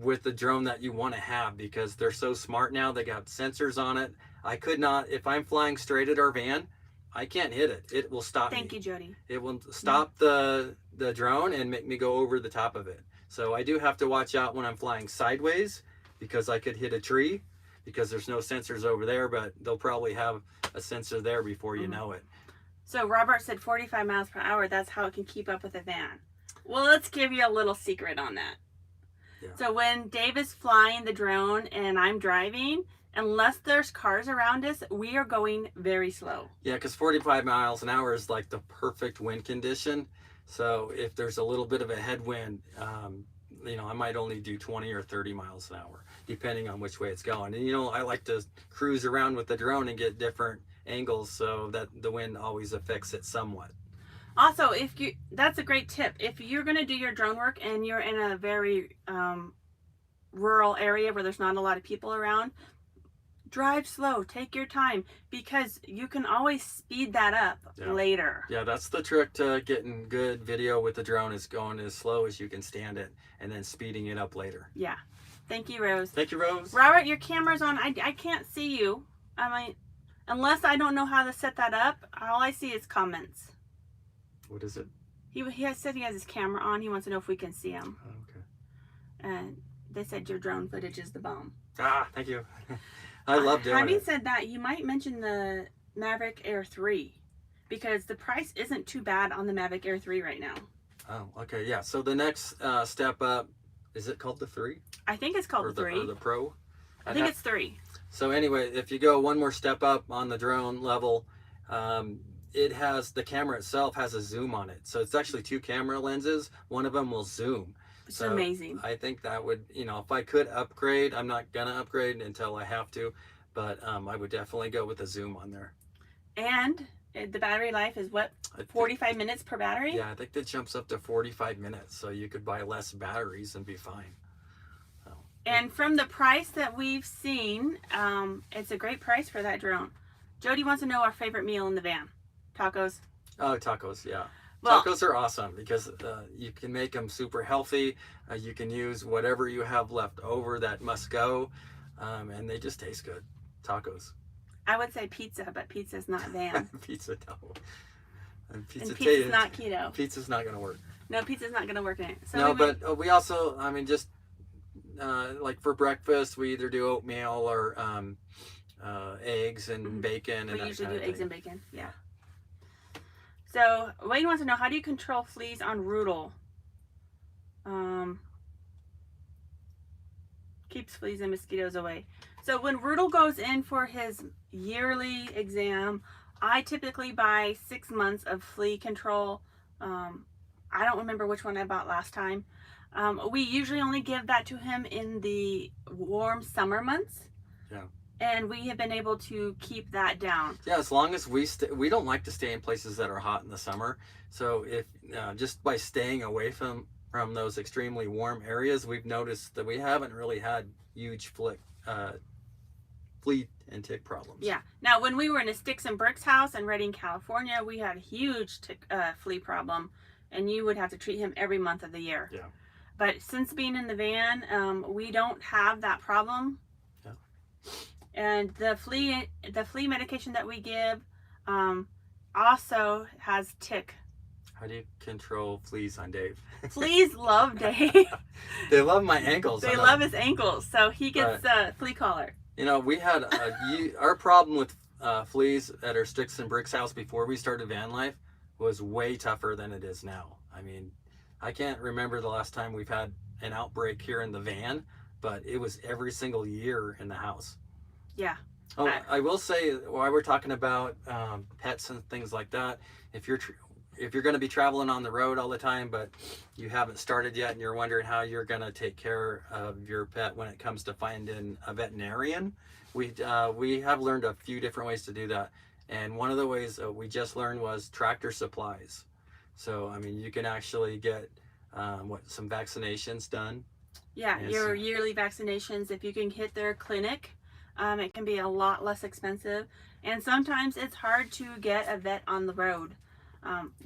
with the drone that you want to have because they're so smart now. They got sensors on it. I could not, if I'm flying straight at our van, I can't hit it. It will stop me. Thank you, Jody. It will stop the drone and make me go over the top of it. So I do have to watch out when I'm flying sideways because I could hit a tree because there's no sensors over there, but they'll probably have a sensor there before you know it. So Robert said 45 miles per hour. That's how it can keep up with a van. Well, let's give you a little secret on that. Yeah. So when Dave is flying the drone and I'm driving, unless there's cars around us, we are going very slow. Yeah, because 45 miles an hour is like the perfect wind condition. So if there's a little bit of a headwind, you know, I might only do 20 or 30 miles an hour, depending on which way it's going. And, you know, I like to cruise around with the drone and get different angles so that the wind always affects it somewhat. Also, that's a great tip. If you're going to do your drone work and you're in a very rural area where there's not a lot of people around, drive slow, take your time, because you can always speed that up later. Yeah, that's the trick to getting good video with the drone, is going as slow as you can stand it and then speeding it up later. Yeah. Thank you, Rose. Thank you, Rose. Robert, your camera's on. I can't see you. I mean, unless I don't know how to set that up, all I see is comments. What is it? He said he has his camera on. He wants to know if we can see him. Oh, okay. And they said your drone footage is the bomb. Ah, thank you. I love doing it. Having said that, you might mention the Mavic Air 3 because the price isn't too bad on the Mavic Air 3 right now. Oh, okay. Yeah. So the next step up, is it called the 3? I think it's called the 3. Or the Pro? I think it's 3. So anyway, if you go one more step up on the drone level, the camera itself has a zoom on it. So it's actually 2 camera lenses. One of them will zoom. It's amazing. I think that would, you know, if I could upgrade, I'm not going to upgrade until I have to, but I would definitely go with the zoom on there. And the battery life is what, I think- 45 minutes per battery? Yeah, I think that jumps up to 45 minutes, so you could buy less batteries and be fine. And from the price that we've seen, it's a great price for that drone. Jody wants to know our favorite meal in the van. Tacos. Oh, tacos, yeah. Well, Tacos are awesome because you can make them super healthy. You can use whatever you have left over that must go, and they just taste good. Tacos. I would say pizza, but pizza's not van. Pizza, no. And And pizza's not keto. Pizza's not going to work. No, pizza's not going to work in it. So No, but we also, I mean, just like for breakfast, we either do oatmeal or eggs and bacon. we And usually that do kind of eggs thing. and bacon. Yeah. So Wayne wants to know, how do you control fleas on Roodle? Keeps fleas and mosquitoes away. So when Roodle goes in for his yearly exam, I typically buy 6 months of flea control. I don't remember which one I bought last time. We usually only give that to him in the warm summer months. Yeah. And we have been able to keep that down. Yeah, as long as we don't like to stay in places that are hot in the summer. So if just by staying away from those extremely warm areas, we've noticed that we haven't really had huge flea and tick problems. Yeah. Now, when we were in a Sticks and Bricks house in Redding, California, we had a huge flea problem, and you would have to treat him every month of the year. Yeah. But since being in the van, we don't have that problem. Yeah. And the flea medication that we give also has tick. How do you control fleas on Dave? Fleas love Dave. They love my ankles. They love his ankles, so he gets flea collar. You know, we had our problem with fleas at our Sticks and Bricks house before we started van life was way tougher than it is now. I mean, I can't remember the last time we've had an outbreak here in the van, but it was every single year in the house. Yeah. Oh, I will say, while we're talking about pets and things like that, if you're going to be traveling on the road all the time, but you haven't started yet and you're wondering how you're going to take care of your pet when it comes to finding a veterinarian, we have learned a few different ways to do that. And one of the ways we just learned was Tractor Supplies. So, I mean, you can actually get some vaccinations done. Yeah, Yes. your yearly vaccinations, if you can hit their clinic, it can be a lot less expensive. And sometimes it's hard to get a vet on the road.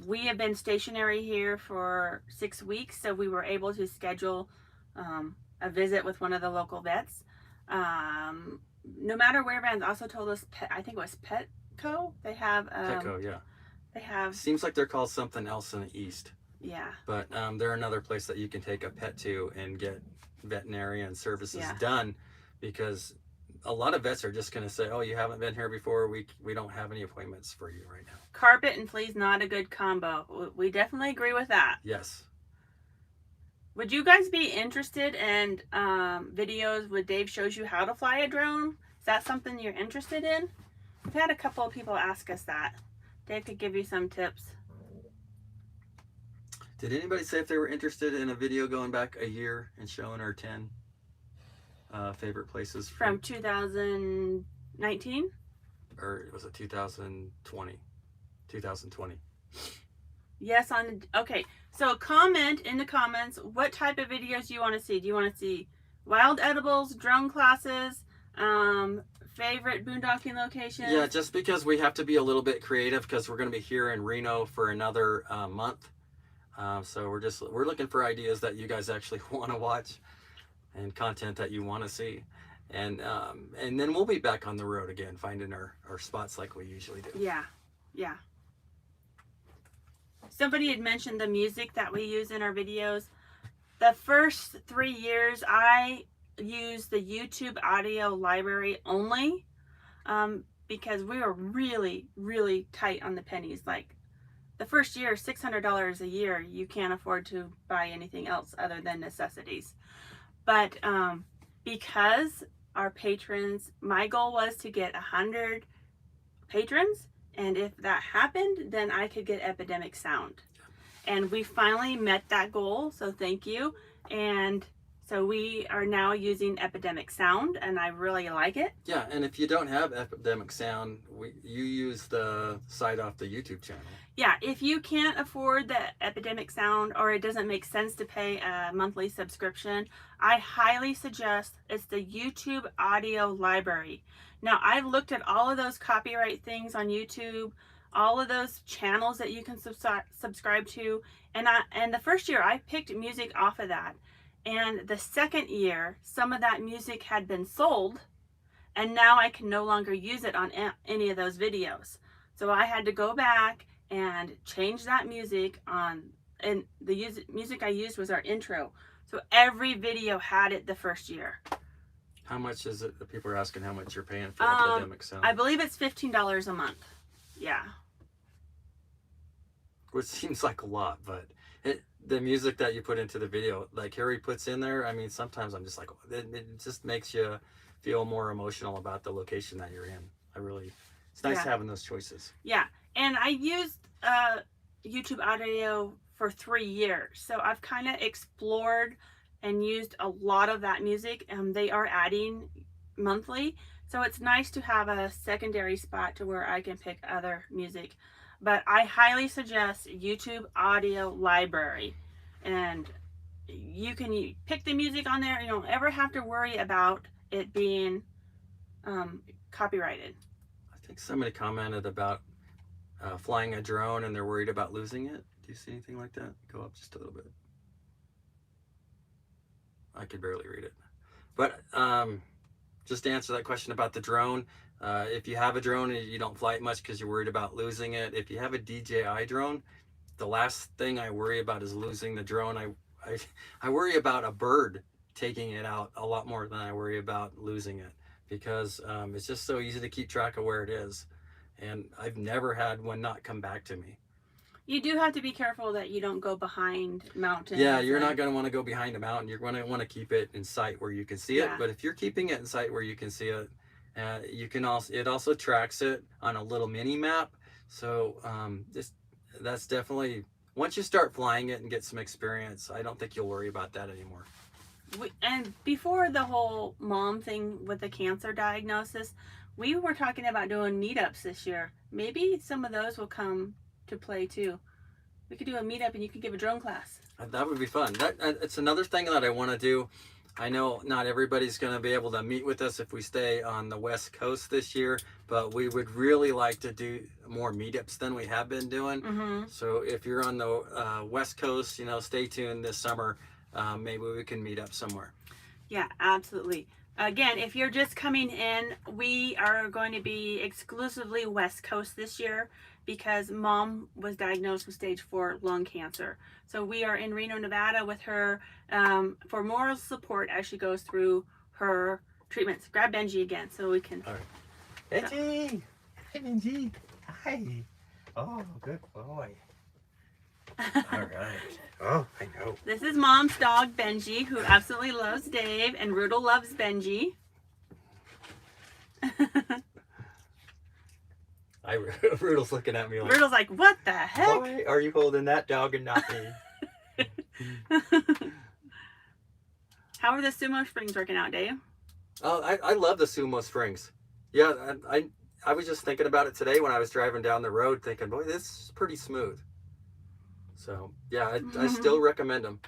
We have been stationary here for 6 weeks, so we were able to schedule a visit with one of the local vets. No Matter Where Vans also told us, I think it was Petco. They have Petco, yeah. They have, Seems like they're called something else in the East. yeah. But they're another place that you can take a pet to and get veterinarian services Yeah. done, because a lot of vets are just going to say, oh, you haven't been here before, we don't have any appointments for you right now. Carpet and fleas, not a good combo. We definitely agree with that. Yes. Would you guys be interested in videos where Dave shows you how to fly a drone? Is that something you're interested in? We've had a couple of people ask us that. Dave could give you some tips. Did anybody say if they were interested in a video going back a year and showing our 10 favorite places From 2019? or was it 2020? 2020. Yes, okay. So comment in the comments what type of videos you want to see. Do you want to see wild edibles, drone classes, favorite boondocking locations? Yeah, just because we have to be a little bit creative because we're going to be here in Reno for another month. So we're looking for ideas that you guys actually want to watch and content that you want to see. And then we'll be back on the road again, finding our spots like we usually do. Yeah, yeah. Somebody had mentioned the music that we use in our videos. The first 3 years, I used the YouTube audio library only because we were really, really tight on the pennies. Like the first year, $600 a year, you can't afford to buy anything else other than necessities. But because our patrons, my goal was to get 100 patrons, and if that happened, then I could get Epidemic Sound. And we finally met that goal, so thank you. And So we are now using Epidemic Sound, and I really like it. Yeah, and if you don't have Epidemic Sound, you use the site off the YouTube channel. Yeah, if you can't afford the Epidemic Sound, or it doesn't make sense to pay a monthly subscription, I highly suggest it's the YouTube Audio Library. Now, I've looked at all of those copyright things on YouTube, all of those channels that you can subscribe to, and the first year I picked music off of that. And the second year, some of that music had been sold, and now I can no longer use it on any of those videos. So I had to go back and change that music on, and the music I used was our intro. So every video had it the first year. How much is it? People are asking how much you're paying for Epidemic Sound. I believe it's $15 a month. Yeah. Which seems like a lot, but the music that you put into the video, like Harry puts in there, I mean, sometimes I'm just like, it just makes you feel more emotional about the location that you're in. It's nice having those choices. Yeah, and I used YouTube Audio for 3 years, so I've kind of explored and used a lot of that music, and they are adding monthly, so it's nice to have a secondary spot to where I can pick other music. But I highly suggest YouTube Audio Library, and you can pick the music on there. You don't ever have to worry about it being copyrighted. I think somebody commented about flying a drone and they're worried about losing it. Do you see anything like that? Go up just a little bit. I could barely read it. But just to answer that question about the drone, if you have a drone and you don't fly it much because you're worried about losing it, if you have a DJI drone, the last thing I worry about is losing the drone. I worry about a bird taking it out a lot more than I worry about losing it, because it's just so easy to keep track of where it is, and I've never had one not come back to me. You do have to be careful that you don't go behind mountains. Yeah, you're not going to want to go behind a mountain. You're going to want to keep it in sight where you can see it. But if you're keeping it in sight where you can see it, you can also, it also tracks it on a little mini map. So that's definitely, once you start flying it and get some experience, I don't think you'll worry about that anymore. And before the whole mom thing with the cancer diagnosis, we were talking about doing meetups this year. Maybe some of those will come to play too. We could do a meetup and you could give a drone class. That would be fun. It's another thing that I want to do. I know not everybody's going to be able to meet with us if we stay on the West Coast this year, but we would really like to do more meetups than we have been doing. Mm-hmm. So if you're on the West Coast, stay tuned this summer. Maybe we can meet up somewhere. Yeah, absolutely. Again, if you're just coming in, we are going to be exclusively West Coast this year because Mom was diagnosed with stage 4 lung cancer. So we are in Reno, Nevada with her for moral support as she goes through her treatments. Grab Benji again so we can... All right. Benji! Hi, Benji. Hi. Oh, good boy. All right. Oh, I know. This is Mom's dog, Benji, who absolutely loves Dave, and Roodle loves Benji. Roodle's looking at me like... Roodle's like, what the heck? Why are you holding that dog and not me? How are the sumo springs working out, Dave? Oh, I love the sumo springs. Yeah, I was just thinking about it today when I was driving down the road, thinking, boy, this is pretty smooth. So, yeah, I still recommend them.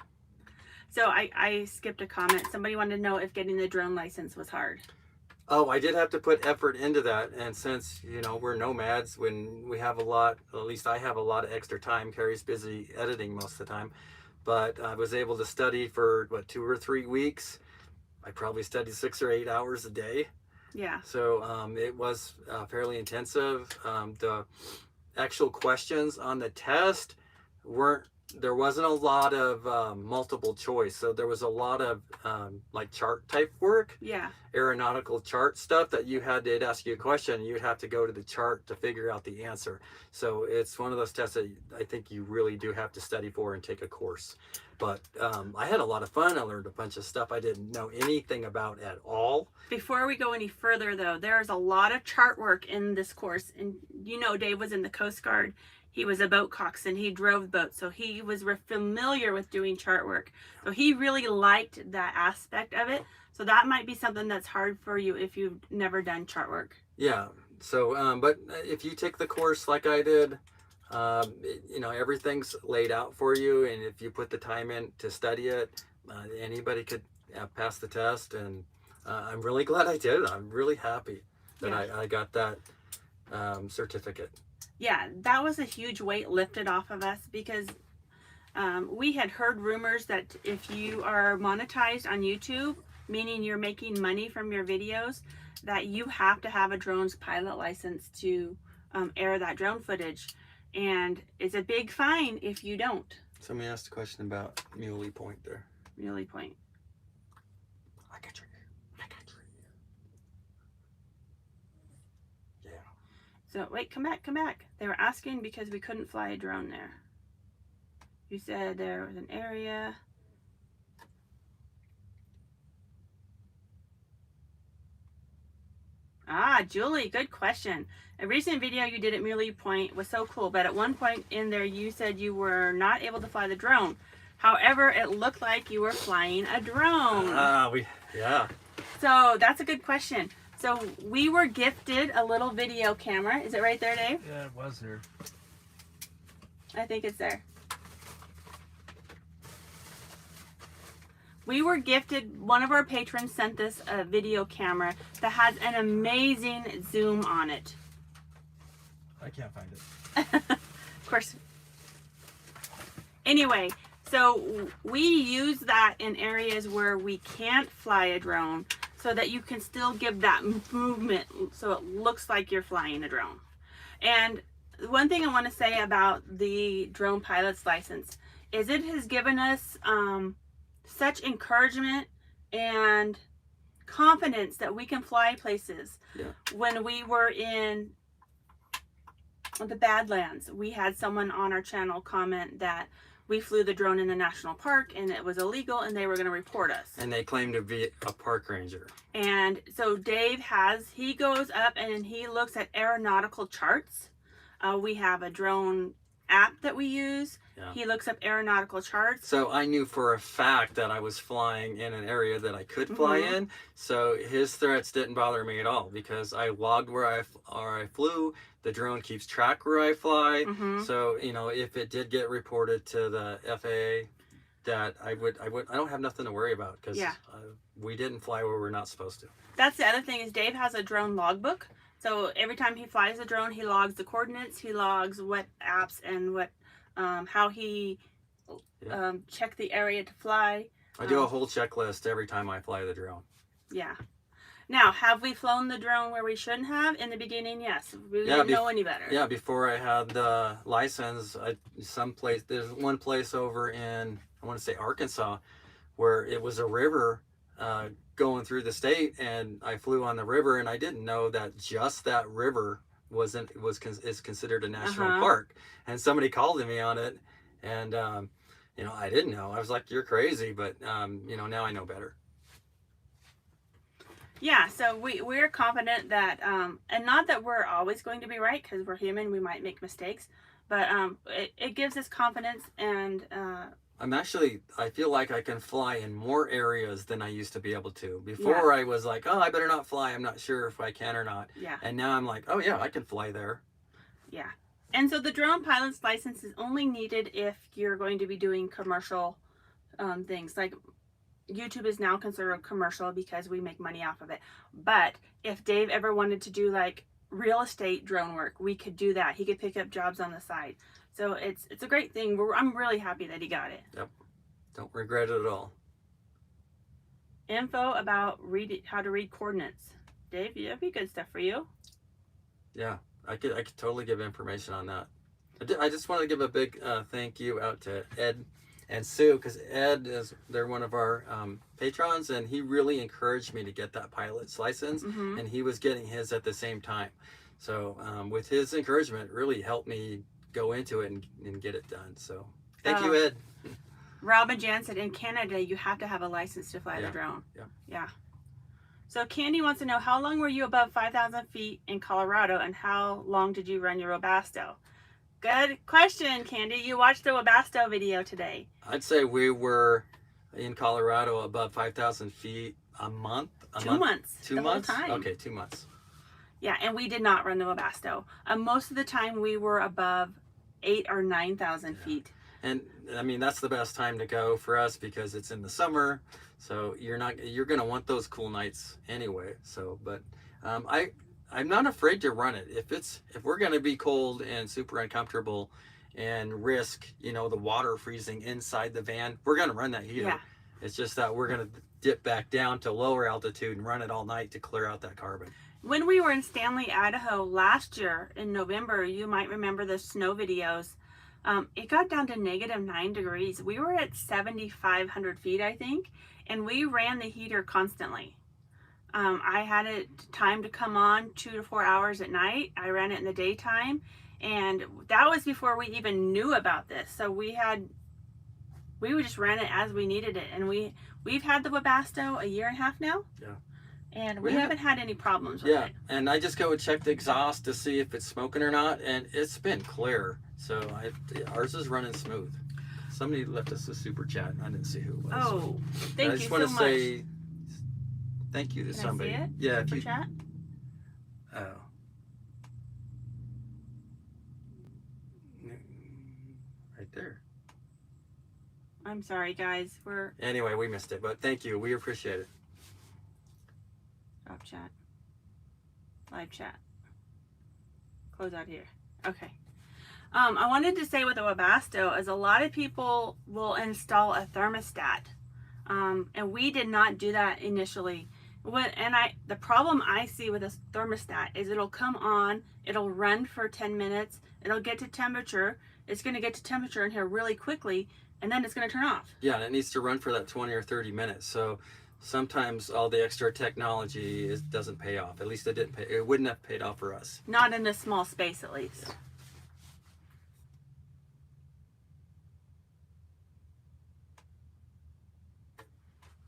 So I skipped a comment. Somebody wanted to know if getting the drone license was hard. Oh, I did have to put effort into that. And since, we're nomads, when we have a lot, at least I have a lot of extra time. Carrie's busy editing most of the time. But I was able to study for, 2 or 3 weeks. I probably studied 6 or 8 hours a day. Yeah. So it was fairly intensive. The actual questions on the test there wasn't a lot of multiple choice, so there was a lot of like chart type work, aeronautical chart stuff that they'd ask you a question and you'd have to go to the chart to figure out the answer. So it's one of those tests that I think you really do have to study for and take a course. But I had a lot of fun. I learned a bunch of stuff I didn't know anything about at all. Before we go any further though, there's a lot of chart work in this course, and Dave was in the Coast Guard. He was a boat coxswain. He drove boats, so he was familiar with doing chart work. So he really liked that aspect of it. So that might be something that's hard for you if you've never done chart work. Yeah. So, but if you take the course like I did, you know, everything's laid out for you, and if you put the time in to study it, anybody could pass the test. And I'm really glad I did it. I'm really happy that I got that certificate. Yeah, that was a huge weight lifted off of us because we had heard rumors that if you are monetized on YouTube, meaning you're making money from your videos, that you have to have a drone's pilot license to air that drone footage. And it's a big fine if you don't. Somebody asked a question about Muley Point there. Muley Point. I got you. Yeah. So wait, come back. They were asking because we couldn't fly a drone there. You said there was an area. Ah, Julie, good question. A recent video you did at Muley Point was so cool, but at one point in there you said you were not able to fly the drone. However, it looked like you were flying a drone. Yeah. So that's a good question. So we were gifted a little video camera. Is it right there, Dave? Yeah, it was there. I think it's there. We were gifted, one of our patrons sent us a video camera that has an amazing zoom on it. I can't find it. Of course. Anyway, so we use that in areas where we can't fly a drone so that you can still give that movement so it looks like you're flying a drone. And one thing I want to say about the drone pilot's license is it has given us such encouragement and confidence that we can fly places. Yeah. When we were in the Badlands, we had someone on our channel comment that we flew the drone in the national park and it was illegal and they were going to report us. And they claim to be a park ranger. And so Dave he goes up and he looks at aeronautical charts. We have a drone app that we use. Yeah. He looks up aeronautical charts. So I knew for a fact that I was flying in an area that I could fly in. So his threats didn't bother me at all because I logged where I flew. The drone keeps track where I fly. So, you know, if it did get reported to the FAA, that I don't have nothing to worry about because we didn't fly where we're not supposed to. That's the other thing is Dave has a drone logbook. So every time he flies a drone, he logs the coordinates, he logs what apps and what how he checked the area to fly. I do a whole checklist every time I fly the drone. Yeah. Now, have we flown the drone where we shouldn't have? In the beginning, yes. We didn't know any better. Yeah, before I had the license, there's one place over in, I want to say Arkansas, where it was a river going through the state, and I flew on the river, and I didn't know that just that river is considered a national park. And somebody called me on it, and you know, I didn't know. I was like, "You're crazy," but you know, now I know better. Yeah, so we're confident that, and not that we're always going to be right, because we're human, we might make mistakes, but it gives us confidence, and I feel like I can fly in more areas than I used to be able to. Before I was like, oh, I better not fly. I'm not sure if I can or not. Yeah. And now I'm like, oh yeah, I can fly there. Yeah. And so the drone pilot's license is only needed if you're going to be doing commercial things. Like YouTube is now considered commercial because we make money off of it. But if Dave ever wanted to do like real estate drone work, we could do that. He could pick up jobs on the side. So it's a great thing. I'm really happy that he got it. Yep. Don't regret it at all. Info about how to read coordinates. Dave, that'd be good stuff for you. Yeah, I could totally give information on that. I just want to give a big thank you out to Ed and Sue, because they're one of our patrons, and he really encouraged me to get that pilot's license, and he was getting his at the same time. So with his encouragement, it really helped me go into it and get it done. So thank you, Ed. Robin Jan said in Canada you have to have a license to fly the drone. Yeah. So Candy wants to know, how long were you above 5,000 feet in Colorado, and how long did you run your Robusto? Good question, Candy. You watched the Robusto video today. I'd say we were in Colorado above 5,000 feet a month. 2 months. 2 the months? Whole time. Okay, 2 months. Yeah, and we did not run the Robusto. Most of the time we were above 8,000 or 9,000 feet. And I mean, that's the best time to go for us because it's in the summer. So you're going to want those cool nights anyway. So, but I'm not afraid to run it. If we're going to be cold and super uncomfortable and risk, the water freezing inside the van, we're going to run that heater. Yeah. It's just that we're going to dip back down to lower altitude and run it all night to clear out that carbon. When we were in Stanley, Idaho last year in November, you might remember the snow videos. It got down to -9 degrees. We were at 7,500 feet, I think, and we ran the heater constantly. I had it time to come on 2 to 4 hours at night. I ran it in the daytime, and that was before we even knew about this. So we would just run it as we needed it, and we've had the Robusto a year and a half now. Yeah. And we haven't had any problems with it. And I just go and check the exhaust to see if it's smoking or not, and it's been clear. So ours is running smooth. Somebody left us a super chat, and I didn't see who it was. Oh, thank I you just so want to much. say thank you to Can I somebody. see it? Yeah, if Super you, chat? oh. Right there. I'm sorry, guys. Anyway, we missed it, but thank you. We appreciate it. Stop chat. Live chat. Close out here. Okay. I wanted to say with the Robusto is a lot of people will install a thermostat. And we did not do that initially. The problem I see with a thermostat is it'll come on, it'll run for 10 minutes, it'll get to temperature, it's going to get to temperature in here really quickly, and then it's going to turn off. Yeah, and it needs to run for that 20 or 30 minutes. So sometimes all the extra technology doesn't pay off. At least it wouldn't have paid off for us. Not in this small space, at least. Yeah.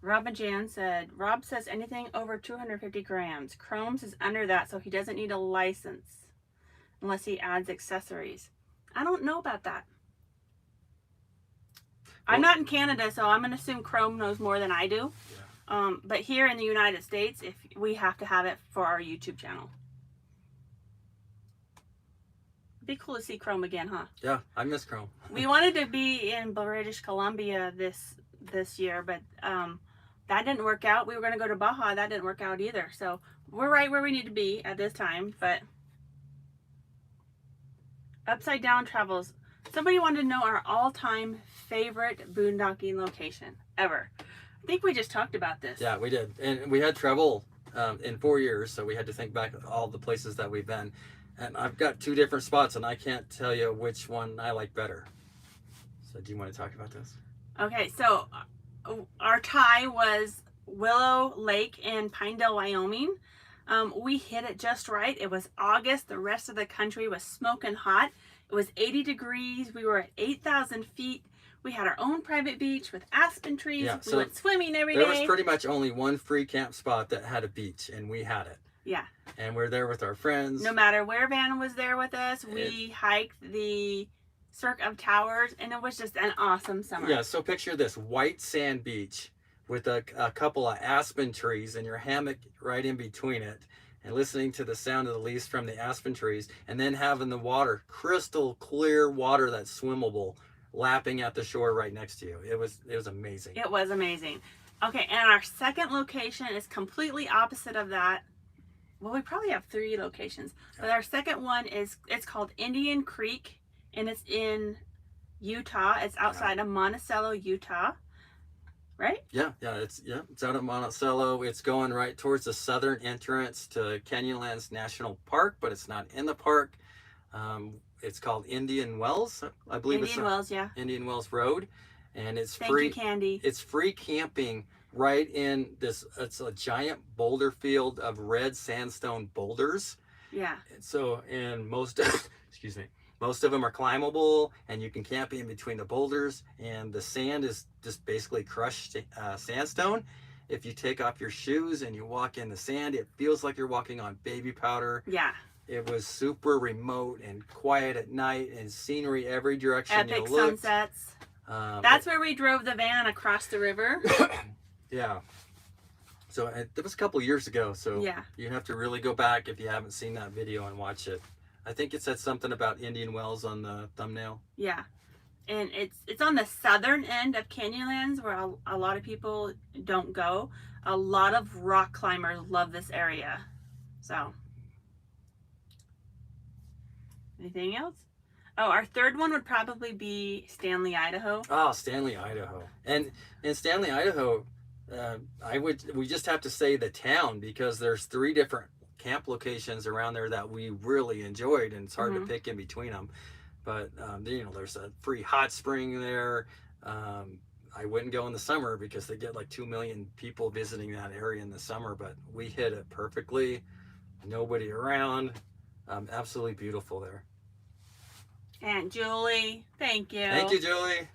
Rob and Jan said, Rob says anything over 250 grams. Chrome's is under that, so he doesn't need a license unless he adds accessories. I don't know about that. I'm not in Canada, so I'm going to assume Chrome knows more than I do. Yeah. But here in the United States, if we have to have it for our YouTube channel. It'd be cool to see Chrome again, huh? Yeah, I miss Chrome. We wanted to be in British Columbia this year, but that didn't work out. We were going to go to Baja. That didn't work out either. So we're right where we need to be at this time. But Upside Down Travels. Somebody wanted to know our all-time favorite boondocking location ever. I think we just talked about this. Yeah, we did. And we had travel in 4 years, so we had to think back all the places that we've been. And I've got 2 different spots, and I can't tell you which one I like better. So do you want to talk about this? Okay, so our tie was Willow Lake in Pinedale, Wyoming. We hit it just right. It was August. The rest of the country was smoking hot. It was 80 degrees. We were at 8,000 feet. We had our own private beach with aspen trees. Yeah, we so went swimming every There day. was pretty much only one free camp spot that had a beach, and we had it. Yeah. And we're there with our friends. No matter where Van was there with us, we hiked the Cirque of Towers, and it was just an awesome summer. Yeah, so picture this white sand beach with a couple of aspen trees and your hammock right in between it, and listening to the sound of the leaves from the aspen trees, and then having the water, crystal clear water that's swimmable, lapping at the shore right next to you. It was amazing. It was amazing. Okay, and our second location is completely opposite of that. Well, we probably have 3 locations, but our second one it's called Indian Creek, and it's in Utah. It's outside of Monticello, Utah. Right? Yeah, it's out of Monticello. It's going right towards the southern entrance to Canyonlands National Park, but it's not in the park. It's called Indian Wells, I believe. Indian Wells, yeah. Indian Wells Road, and it's Thank free. you, Candy. It's free camping right in this. It's a giant boulder field of red sandstone boulders. Yeah. And most of them are climbable, and you can camp in between the boulders, and the sand is just basically crushed sandstone. If you take off your shoes and you walk in the sand, it feels like you're walking on baby powder. Yeah. it was super remote and quiet at night and scenery every direction Epic you looked. sunsets. That's where we drove the van across the river. Yeah. So it was a couple years ago, so Yeah. you have to really go back if you haven't seen that video and watch it. I think it said something about Indian Wells on the thumbnail. Yeah. And it's on the southern end of Canyonlands where a lot of people don't go. A lot of rock climbers love this area. So, anything else? Oh, our third one would probably be Stanley, Idaho. Oh, Stanley, Idaho. And in Stanley, Idaho, we just have to say the town, because there's 3 different camp locations around there that we really enjoyed, and it's hard to pick in between them. But there's a free hot spring there. I wouldn't go in the summer because they get like 2 million people visiting that area in the summer, but we hit it perfectly. Nobody around. Absolutely beautiful there. Aunt Julie, thank you. Thank you, Julie.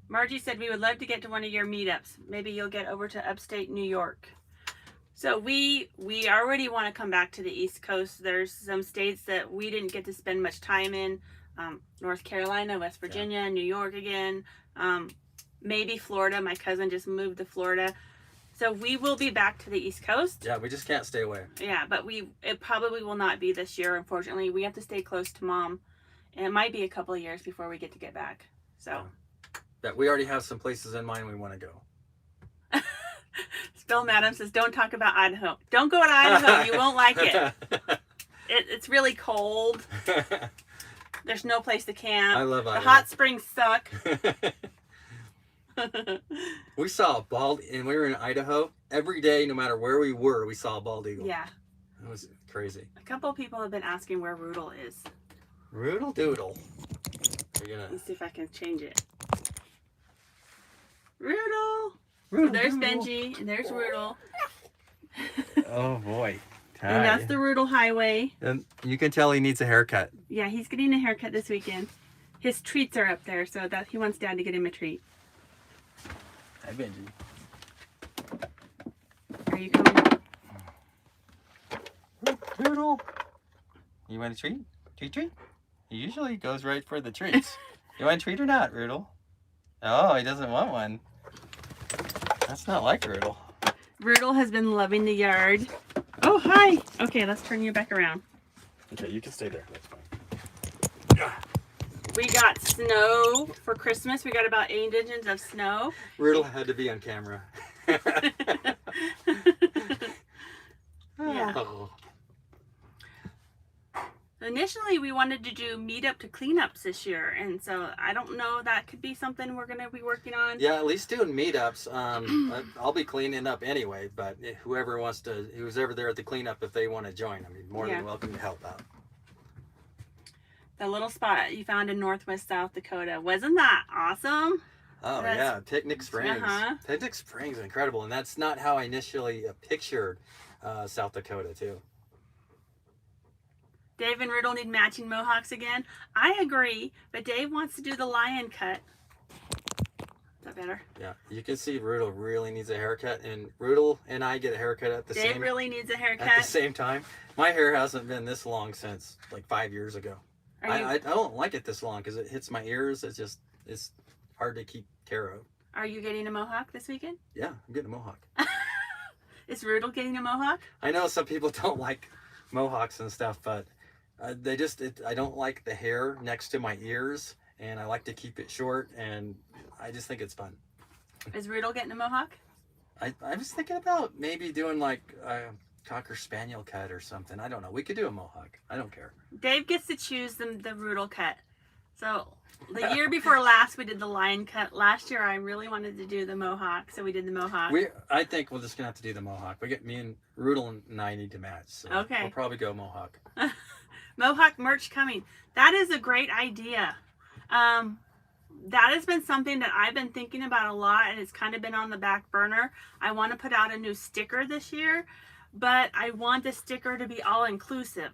Margie said we would love to get to one of your meetups. Maybe you'll get over to upstate New York. So we already want to come back to the East Coast. There's some states that we didn't get to spend much time in. North Carolina, West Virginia, New York again. Maybe Florida. My cousin just moved to Florida. So we will be back to the East Coast. Yeah, we just can't stay away. Yeah, but it probably will not be this year, unfortunately. We have to stay close to Mom. And it might be a couple of years before we get back. So. Yeah, we already have some places in mind we want to go. Bill Madam says, don't talk about Idaho. Don't go to Idaho. You won't like it. It's really cold. There's no place to camp. I love Idaho. The hot springs suck. We saw a bald, and we were in Idaho. Every day, no matter where we were, we saw a bald eagle. Yeah. It was crazy. A couple of people have been asking where Roodle is. Roodle doodle. Let's see if I can change it. Roodle. Roodle, There's Roodle. Benji, and there's Roodle. Oh boy. And that's the Roodle Highway. And you can tell he needs a haircut. Yeah, he's getting a haircut this weekend. His treats are up there, so that he wants Dad to get him a treat. Hi, Benji. Are you coming? Roodle. You want a treat? Treat? He usually goes right for the treats. You want a treat or not, Roodle? Oh, he doesn't want one. That's not like Roodle. Roodle has been loving the yard. Oh, hi. Okay, let's turn you back around. Okay, you can stay there. That's fine. We got snow for Christmas. We got about 8 inches of snow. Roodle had to be on camera. Yeah. Oh. Initially, we wanted to do meetup to cleanups this year, and so I don't know, that could be something we're going to be working on. Yeah, at least doing meetups. I'll be cleaning up anyway, but who's ever there at the cleanup, if they want to join, I mean, more than welcome to help out. The little spot you found in Northwest South Dakota, wasn't that awesome? Oh yeah, Picnic Springs. Picnic Springs is incredible, and that's not how I initially pictured South Dakota too. Dave and Roodle need matching mohawks again. I agree, but Dave wants to do the lion cut. Is that better? Yeah, you can see Roodle really needs a haircut, and Roodle and I get a haircut at the Dave really needs a haircut. at the same time. My hair hasn't been this long since like 5 years ago. I don't like it this long because it hits my ears. It's hard to keep care of. Are you getting a mohawk this weekend? Yeah, I'm getting a mohawk. Is Roodle getting a mohawk? I know some people don't like mohawks and stuff, but I don't like the hair next to my ears, and I like to keep it short, and I just think it's fun. Is Roodle getting a mohawk? I was thinking about maybe doing like a Cocker Spaniel cut or something. I don't know. We could do a mohawk. I don't care. Dave gets to choose the Roodle cut. So the year before last, we did the lion cut. Last year, I really wanted to do the mohawk, so we did the mohawk. I think we're just gonna have to do the mohawk. Me and Roodle and I need to match. So okay. We'll probably go mohawk. Mohawk merch coming. That is a great idea. That has been something that I've been thinking about a lot, and it's kind of been on the back burner. I want to put out a new sticker this year, but I want the sticker to be all inclusive.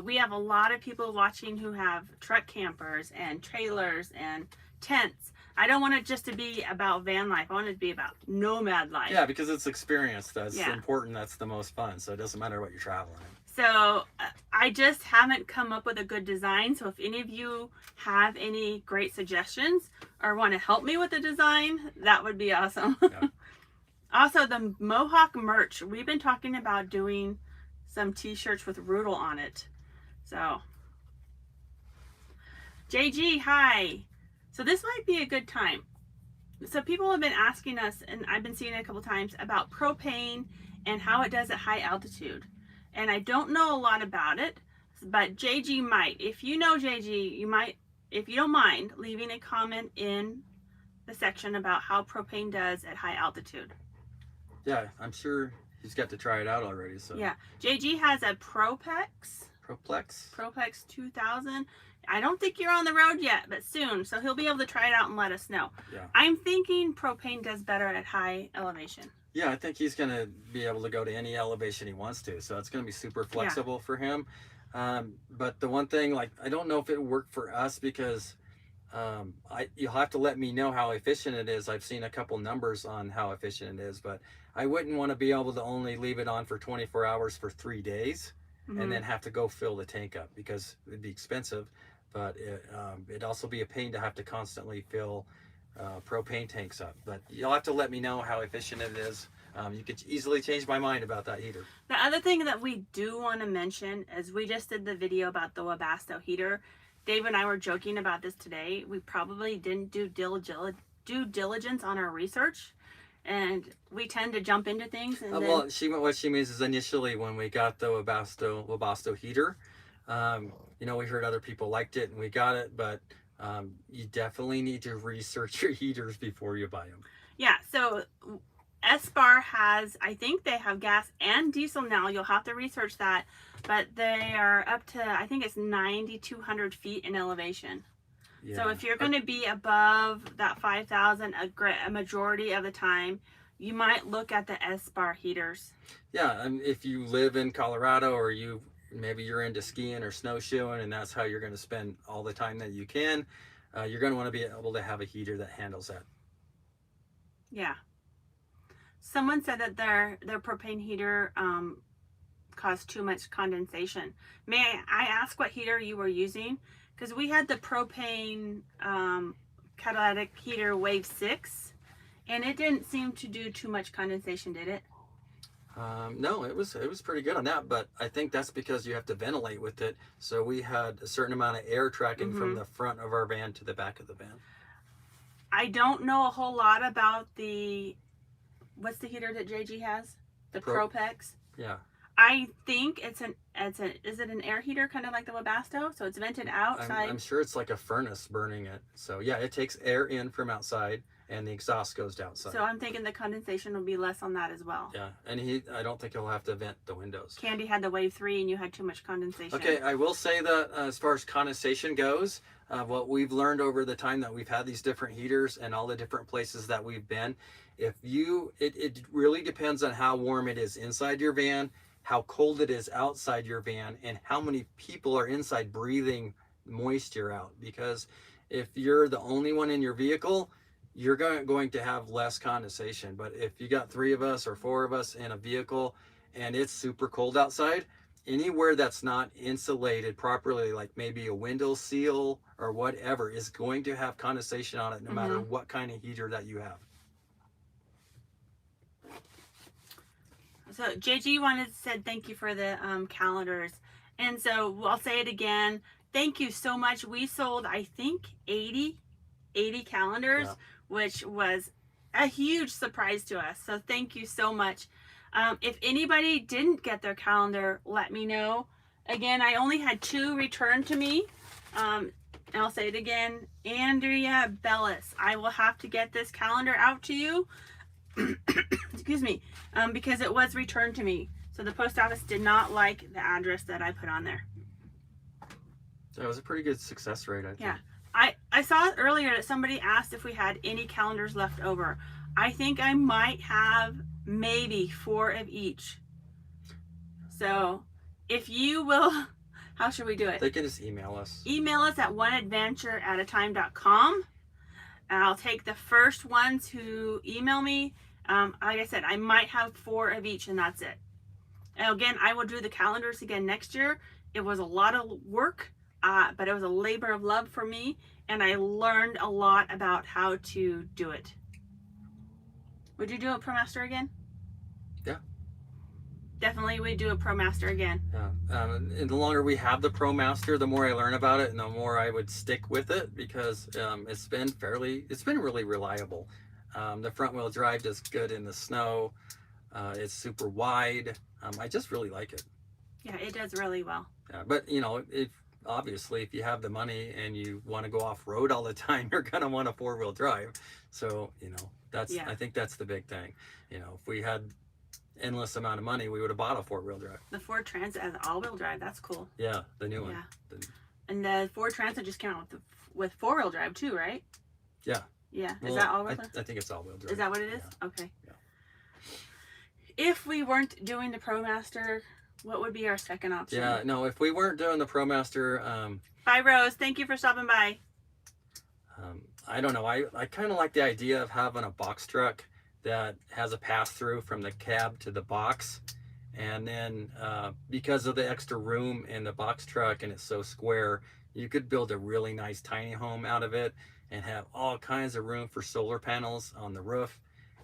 We have a lot of people watching who have truck campers and trailers and tents. I don't want it just to be about van life. I want it to be about nomad life. Yeah, because it's experience that's Yeah. important. That's the most fun. So it doesn't matter what you're traveling in. So I just haven't come up with a good design. So if any of you have any great suggestions or want to help me with the design, that would be awesome. Yeah. Also, the Mohawk merch. We've been talking about doing some t-shirts with Roodle on it. So, JG, hi. So this might be a good time. So people have been asking us, and I've been seeing it a couple times, about propane and how it does at high altitude. And I don't know a lot about it, but JG might. If you know JG, you might, if you don't mind, leaving a comment in the section about how propane does at high altitude. Yeah, I'm sure he's got to try it out already. So Yeah, JG has a Proplex 2000. I don't think you're on the road yet, but soon. So he'll be able to try it out and let us know. Yeah. I'm thinking propane does better at high elevation. Yeah, I think he's going to be able to go to any elevation he wants to. So it's going to be super flexible for him. But the one thing, like, I don't know if it worked for us because you'll have to let me know how efficient it is. I've seen a couple numbers on how efficient it is, but I wouldn't want to be able to only leave it on for 24 hours for 3 days and then have to go fill the tank up because it'd be expensive. But it'd also be a pain to have to constantly fill propane tanks up. But you'll have to let me know how efficient it is. You could easily change my mind about that heater. The other thing that we do want to mention is we just did the video about the Robusto heater. Dave and I were joking about this today. We probably didn't do due diligence on our research, and we tend to jump into things. And Well, what she means is initially when we got the Robusto heater, you know, we heard other people liked it and we got it, but you definitely need to research your heaters before you buy them. Yeah, so S-Bar has, I think they have gas and diesel now. You'll have to research that, but they are up to, I think it's 9,200 feet in elevation. Yeah. So if you're going to be above that 5,000 a majority of the time, you might look at the S-Bar heaters. Yeah, and if you live in Colorado or maybe you're into skiing or snowshoeing and that's how you're going to spend all the time that you can, you're going to want to be able to have a heater that handles that. Yeah. Someone said that their propane heater caused too much condensation. May I ask what heater you were using? Because we had the propane catalytic heater Wave 6, and it didn't seem to do too much condensation, did it? No, it was pretty good on that, but I think that's because you have to ventilate with it. So we had a certain amount of air tracking from the front of our van to the back of the van. I don't know a whole lot about what's the heater that JG has? The Propex? Yeah. I think is it an air heater, kind of like the Robusto? So it's vented outside. I'm sure it's like a furnace burning it. So yeah, it takes air in from outside and the exhaust goes outside. So I'm thinking the condensation will be less on that as well. Yeah, and I don't think he'll have to vent the windows. Candy had the Wave 3 and you had too much condensation. Okay, I will say that as far as condensation goes, what we've learned over the time that we've had these different heaters and all the different places that we've been, it really depends on how warm it is inside your van, how cold it is outside your van, and how many people are inside breathing moisture out. Because if you're the only one in your vehicle, you're going to have less condensation. But if you got 3 of us or 4 of us in a vehicle and it's super cold outside, anywhere that's not insulated properly, like maybe a window seal or whatever, is going to have condensation on it no matter what kind of heater that you have. So JG said thank you for the calendars. And so I'll say it again. Thank you so much. We sold, I think, 80 calendars, which was a huge surprise to us. So thank you so much. If anybody didn't get their calendar, let me know. Again, I only had 2 returned to me. And I'll say it again. Andrea Bellis, I will have to get this calendar out to you. Excuse me. Because it was returned to me. So the post office did not like the address that I put on there. That was a pretty good success rate, I think. Yeah. I saw earlier that somebody asked if we had any calendars left over. I think I might have maybe 4 of each. So if you will, how should we do it? They can just email us. Email us at oneadventure@atime.com. I'll take the first ones who email me. Like I said, I might have 4 of each, and that's it. And again, I will do the calendars again next year. It was a lot of work, but it was a labor of love for me, and I learned a lot about how to do it. Would you do a ProMaster again? Yeah. Definitely would do a ProMaster again. Yeah. And the longer we have the ProMaster, the more I learn about it, and the more I would stick with it, because it's been really reliable. The front wheel drive does good in the snow. It's super wide. I just really like it. Yeah, it does really well. Yeah, but you know, if you have the money and you want to go off road all the time, you're gonna want a 4-wheel drive. So you know, I think that's the big thing. You know, if we had endless amount of money, we would have bought a 4-wheel drive. The Ford Transit has all-wheel drive. That's cool. Yeah, the new one. Yeah. And the Ford Transit just came out with 4-wheel drive too, right? Yeah. Yeah. Well, is that all-wheel drive? I think it's all-wheel drive. Is that what it is? Yeah. Okay. Yeah. If we weren't doing the ProMaster, what would be our second option? Yeah, no, if we weren't doing the ProMaster, Bye, Rose. Thank you for stopping by. I don't know. I kind of like the idea of having a box truck that has a pass-through from the cab to the box. And then because of the extra room in the box truck and it's so square, you could build a really nice tiny home out of it and have all kinds of room for solar panels on the roof.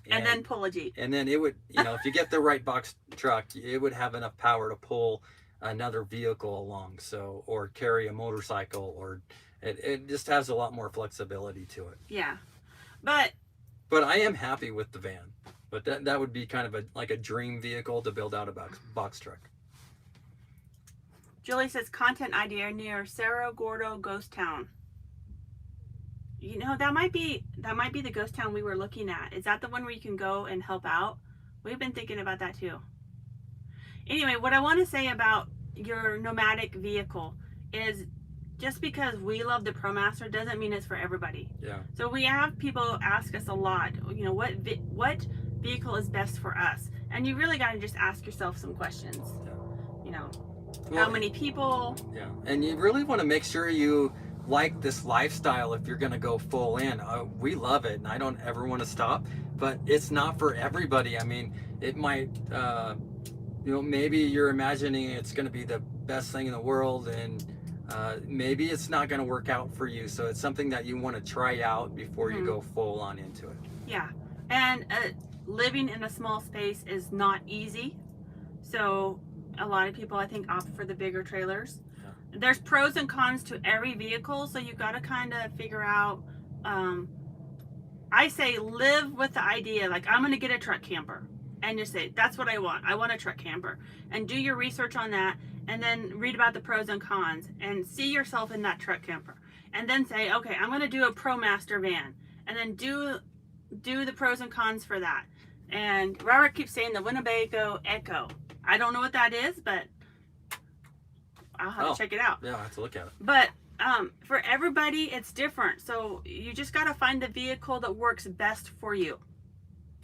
And then pull a Jeep. And then it would, you know, if you get the right box truck, it would have enough power to pull another vehicle along, so, or carry a motorcycle, or it just has a lot more flexibility to it. Yeah. But I am happy with the van. But that would be kind of like a dream vehicle to build out a box truck. Julie says content idea near Cerro Gordo Ghost Town. You know, that might be the ghost town we were looking at. Is that the one where you can go and help out? We've been thinking about that too. Anyway, what I want to say about your nomadic vehicle is just because we love the ProMaster doesn't mean it's for everybody. Yeah. So we have people ask us a lot, you know, what vehicle is best for us? And you really got to just ask yourself some questions. Yeah. You know, Well, how many people? Yeah. And you really want to make sure you like this lifestyle if you're going to go full in. We love it, and I don't ever want to stop, but it's not for everybody. I mean, it might, you know, maybe you're imagining it's going to be the best thing in the world, and maybe it's not going to work out for you. So it's something that you want to try out before you go full on into it. Yeah. And living in a small space is not easy. So a lot of people, I think, opt for the bigger trailers. There's pros and cons to every vehicle, so you've got to kind of figure out. I say live with the idea, like, I'm going to get a truck camper, and just say, that's what I want. I want a truck camper, and do your research on that, and then read about the pros and cons, and see yourself in that truck camper, and then say, okay, I'm going to do a ProMaster van, and then do the pros and cons for that. And Robert keeps saying the Winnebago Echo. I don't know what that is, but I'll have to check it out. Yeah, I'll have to look at it. But for everybody, it's different. So you just got to find the vehicle that works best for you.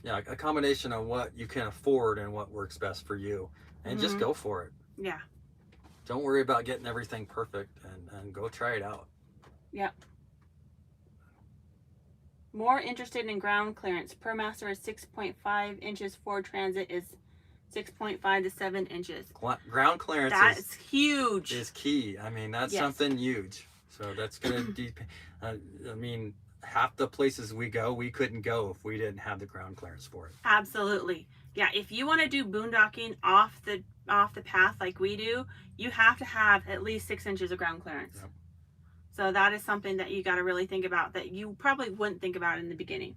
Yeah, a combination of what you can afford and what works best for you. And just go for it. Yeah. Don't worry about getting everything perfect, and go try it out. Yep. More interested in ground clearance. ProMaster is 6.5 inches. Ford Transit is 6.5 to 7 inches. Ground clearance That's huge. Is key. I mean, that's something huge. So that's going to I mean, half the places we go, we couldn't go if we didn't have the ground clearance for it. Absolutely. Yeah, if you want to do boondocking off the path like we do, you have to have at least 6 inches of ground clearance. Yep. So that is something that you got to really think about, that you probably wouldn't think about in the beginning.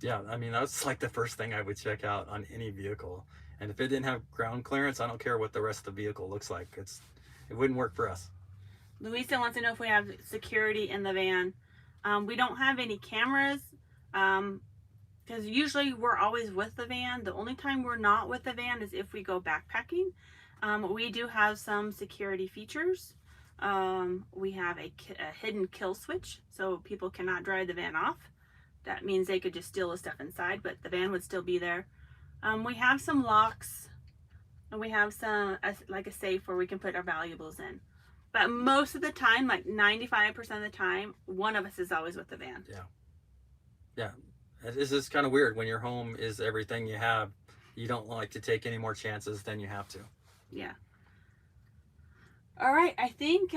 Yeah, I mean, that's like the first thing I would check out on any vehicle. And if it didn't have ground clearance, I don't care what the rest of the vehicle looks like. It wouldn't work for us. Louisa wants to know if we have security in the van. We don't have any cameras, because usually we're always with the van. The only time we're not with the van is if we go backpacking. We do have some security features. We have a hidden kill switch, so people cannot drive the van off. That means they could just steal the stuff inside, but the van would still be there. We have some locks, and we have some like a safe where we can put our valuables in. But most of the time, like 95% of the time, one of us is always with the van. Yeah. It's just kind of weird when your home is everything you have. You don't like to take any more chances than you have to. Yeah. All right. I think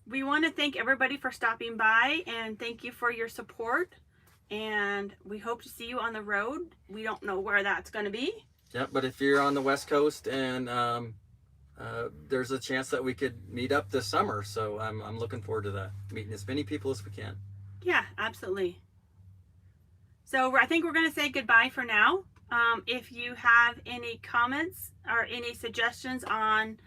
we want to thank everybody for stopping by and thank you for your support. And we hope to see you on the road. We don't know where that's going to be. Yeah, but if you're on the West Coast and there's a chance that we could meet up this summer. So I'm looking forward to that. Meeting as many people as we can. Yeah, absolutely. So I think we're going to say goodbye for now. If you have any comments or any suggestions on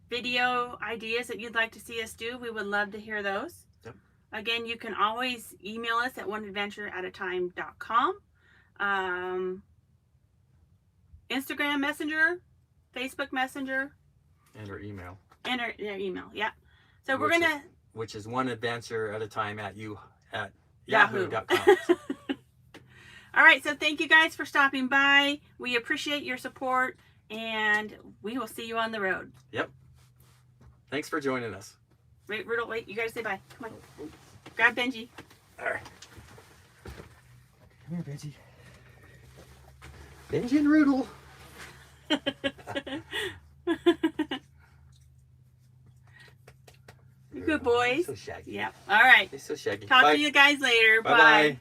video ideas that you'd like to see us do, we would love to hear those. Yep. Again, you can always email us at oneadventureatatime.com. Instagram Messenger, Facebook Messenger. And our email. And our email, yeah. So we're going to... Which is oneadventureatatime at Yahoo. yahoo.com. All right, so thank you guys for stopping by. We appreciate your support, and we will see you on the road. Yep. Thanks for joining us. Wait, Roodle, wait, you gotta say bye. Come on. Grab Benji. All right. Come here, Benji. Benji and Roodle. Good boys. So shaggy. Yep. All right. He's so shaggy. Talk Bye. to you guys later. Bye-bye. Bye.